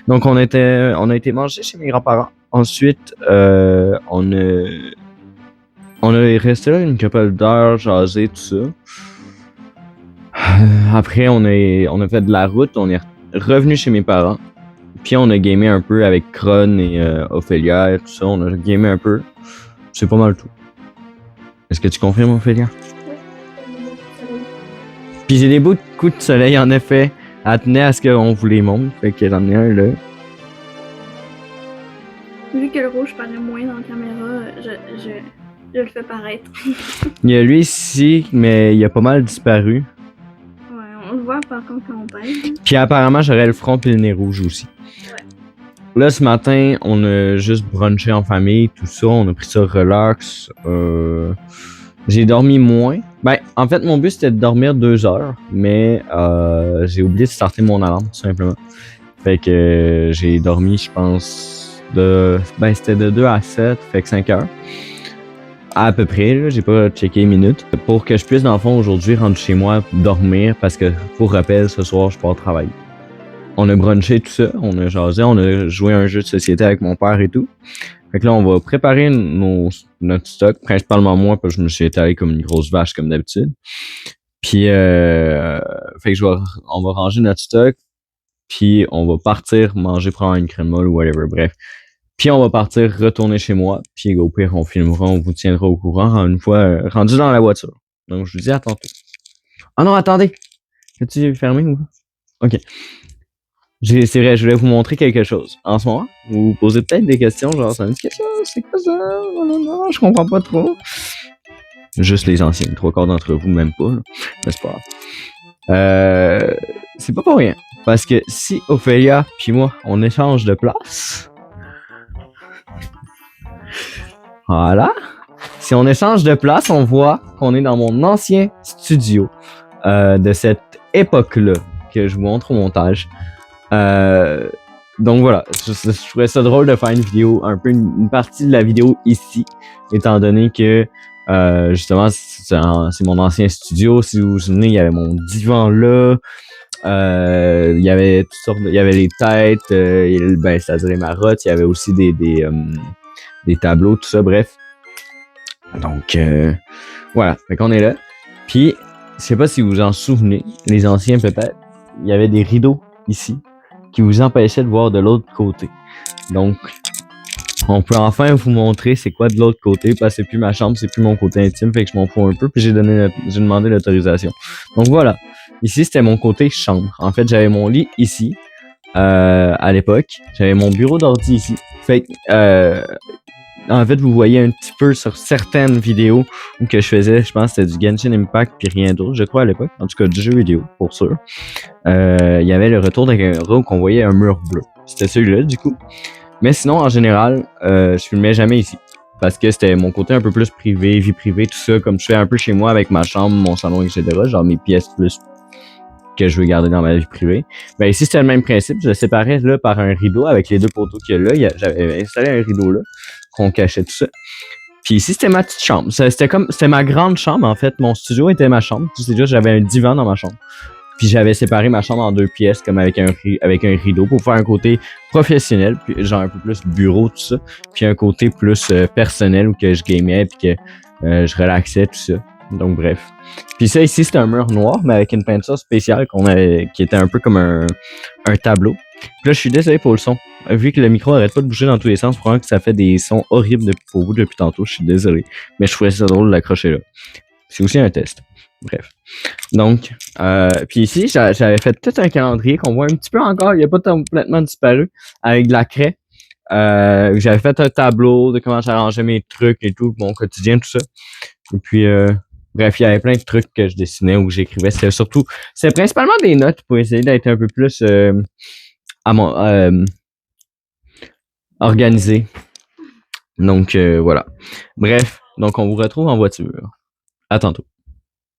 Donc, on a été manger chez mes grands-parents. Ensuite, on a resté là une couple d'heures, jasé, tout ça. Après, on a fait de la route, on est revenu chez mes parents. Puis on a gamé un peu avec Kron et Ophélia et tout ça. On a gamé un peu. C'est pas mal tout. Est-ce que tu confirmes, Ophélia? Puis j'ai des beaux coups de soleil, en effet. Elle tenait à ce qu'on vous les montre. Fait que j'en ai un là. Vu que le rouge paraît moins dans la caméra, je le fais paraître. Il y a lui ici, mais il a pas mal disparu. Ouais, on le voit par contre quand on pèse. Puis apparemment, j'aurais le front et le nez rouge aussi. Ouais. Là, ce matin, on a juste brunché en famille, tout ça. On a pris ça relax. J'ai dormi moins. Ben, en fait, mon but, c'était de dormir 2 heures. Mais j'ai oublié de starter mon alarme, tout simplement. Fait que j'ai dormi, je pense, c'était de 2 à 7, fait que 5 heures. À peu près, là, j'ai pas checké les minutes. Pour que je puisse, dans le fond, aujourd'hui, rentrer chez moi, dormir, parce que, pour rappel, ce soir, je pars travailler. On a brunché tout ça, on a jasé, on a joué un jeu de société avec mon père et tout. Fait que là, on va préparer notre stock, principalement moi, parce que je me suis étalé comme une grosse vache, comme d'habitude. Puis, fait que on va ranger notre stock, puis on va partir manger, prendre une crème molle ou whatever, bref. Puis on va partir retourner chez moi, puis au pire, on filmera, on vous tiendra au courant une fois rendu dans la voiture. Donc, je vous dis à tantôt. Ah non, attendez! As-tu fermé ou pas? Ok. C'est vrai, je voulais vous montrer quelque chose. En ce moment, vous vous posez peut-être des questions, genre, ça me dit quelque chose, c'est quoi ça? Non, je comprends pas trop. Juste les anciens, 3/4 d'entre vous, même pas, là. Mais c'est pas grave. C'est pas pour rien. Parce que si Ophélia puis moi, on échange de place... Voilà. Si on échange de place, on voit qu'on est dans mon ancien studio de cette époque-là que je vous montre au montage. Donc voilà, je trouvais ça drôle de faire une vidéo, un peu une partie de la vidéo ici, étant donné que justement c'est mon ancien studio. Si vous vous souvenez, il y avait mon divan là. Il y avait toutes sortes il y avait les têtes, c'est-à-dire les marottes, il y avait aussi des tableaux, tout ça, bref. Donc, voilà, fait qu'on est là. Puis, je sais pas si vous vous en souvenez, les anciens peut-être, il y avait des rideaux ici qui vous empêchaient de voir de l'autre côté. Donc, on peut enfin vous montrer c'est quoi de l'autre côté, parce que c'est plus ma chambre, c'est plus mon côté intime, fait que je m'en fous un peu, puis j'ai demandé l'autorisation. Donc voilà, ici c'était mon côté chambre. En fait, j'avais mon lit ici, à l'époque, j'avais mon bureau d'ordi ici. Fait que, en fait, vous voyez un petit peu sur certaines vidéos où que je faisais, je pense que c'était du Genshin Impact puis rien d'autre, je crois, à l'époque. En tout cas, du jeu vidéo, pour sûr. Il y avait le retour d'un caméra où qu'on voyait un mur bleu. C'était celui-là, du coup. Mais sinon, en général, je filmais jamais ici. Parce que c'était mon côté un peu plus privé, vie privée, tout ça, comme je fais un peu chez moi avec ma chambre, mon salon, etc. Genre mes pièces plus que je veux garder dans ma vie privée. Ben ici, c'était le même principe. Je le séparais là par un rideau avec les deux poteaux qu'il y a là. J'avais installé un rideau là, qu'on cachait tout ça. Puis ici, c'était ma petite chambre. C'était ma grande chambre, en fait. Mon studio était ma chambre. C'est juste j'avais un divan dans ma chambre. Puis j'avais séparé ma chambre en 2 pièces, comme avec un rideau, pour faire un côté professionnel, puis genre un peu plus bureau, tout ça. Puis un côté plus personnel, où que je gamais, puis que je relaxais, tout ça. Donc bref. Puis ça ici, c'est un mur noir, mais avec une peinture spéciale qui était un peu comme un tableau. Puis là, je suis désolé pour le son. Vu que le micro arrête pas de bouger dans tous les sens, probablement que ça fait des sons horribles pour vous depuis tantôt, je suis désolé. Mais je trouvais ça drôle de l'accrocher là. C'est aussi un test. Bref. Donc, puis ici, j'avais fait tout un calendrier qu'on voit un petit peu encore, il n'a pas complètement disparu, avec de la craie. J'avais fait un tableau de comment j'arrangeais mes trucs et tout, mon quotidien, tout ça. Et puis, bref, il y avait plein de trucs que je dessinais ou que j'écrivais. C'était principalement des notes pour essayer d'être un peu plus organisé. Donc, voilà. Bref, donc on vous retrouve en voiture. À tantôt.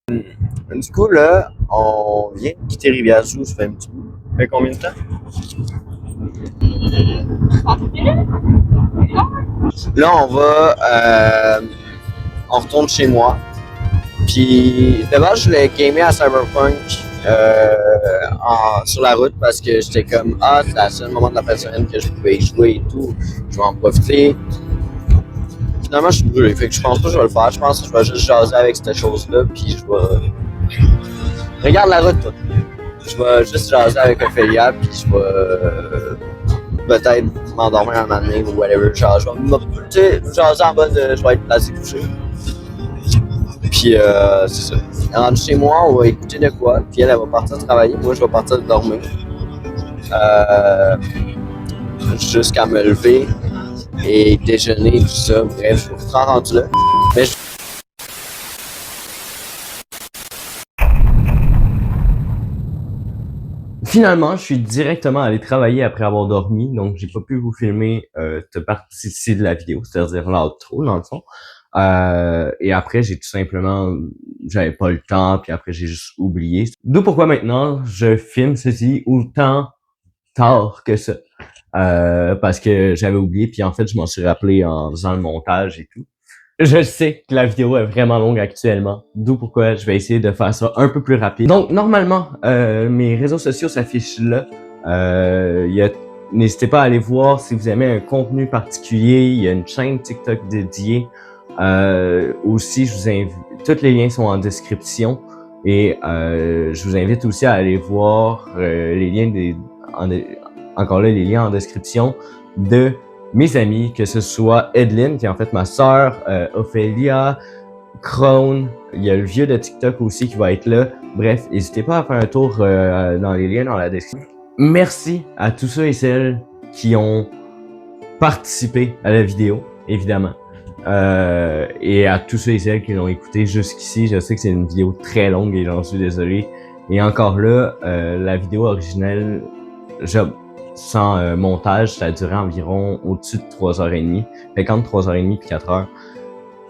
Du coup, là, on vient de quitter Rivière-du-Loup, ça fait un petit bout. Ça fait combien de temps? Là, on retourne chez moi. Puis, d'abord, je voulais gamer à Cyberpunk sur la route parce que j'étais comme, c'est le seul moment de la fin de semaine que je pouvais y jouer et tout. Je vais en profiter. Finalement, je suis brûlé, fait que je pense pas que je vais le faire. Je pense que je vais juste jaser avec cette chose-là, puis je vais... Regarde la route, toi. Je vais juste jaser avec Ophélia, puis je vais peut-être m'endormir un moment donné ou whatever. Genre, je vais jaser en mode je vais être placé couché. Puis c'est ça. Rendu chez moi, on va écouter de quoi, puis elle va partir travailler, moi je vais partir dormir. Jusqu'à me lever et déjeuner, tout ça. Bref, je vous rends rendu là. Mais Finalement, je suis directement allé travailler après avoir dormi, donc j'ai pas pu vous filmer cette partie-ci de la vidéo, c'est-à-dire l'outro dans le fond. Et après, j'avais pas le temps, puis après j'ai juste oublié. D'où pourquoi maintenant je filme ceci autant tard que ça. Parce que j'avais oublié, puis en fait, je m'en suis rappelé en faisant le montage et tout. Je sais que la vidéo est vraiment longue actuellement, d'où pourquoi je vais essayer de faire ça un peu plus rapide. Donc, normalement, mes réseaux sociaux s'affichent là. N'hésitez pas à aller voir si vous aimez un contenu particulier. Il y a une chaîne TikTok dédiée. Aussi, je vous invite, tous les liens sont en description. Et je vous invite aussi à aller voir les liens encore là, les liens en description de mes amis, que ce soit Edlyn, qui est en fait ma sœur, Ophélia, Krone, il y a le vieux de TikTok aussi qui va être là. Bref, n'hésitez pas à faire un tour dans les liens dans la description. Merci à tous ceux et celles qui ont participé à la vidéo, évidemment. Et à tous ceux et celles qui l'ont écouté jusqu'ici. Je sais que c'est une vidéo très longue et j'en suis désolé. Et encore là, la vidéo originelle, sans montage, ça a duré environ au-dessus de 3h30. Fait entre 3h30 et 4h.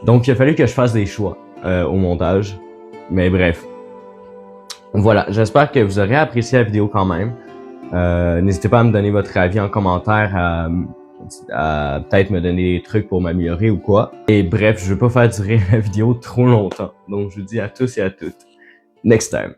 Donc, il a fallu que je fasse des choix au montage. Mais bref. Voilà, j'espère que vous aurez apprécié la vidéo quand même. N'hésitez pas à me donner votre avis en commentaire, à peut-être me donner des trucs pour m'améliorer ou quoi. Et bref, je veux pas faire durer la vidéo trop longtemps. Donc, je vous dis à tous et à toutes, next time.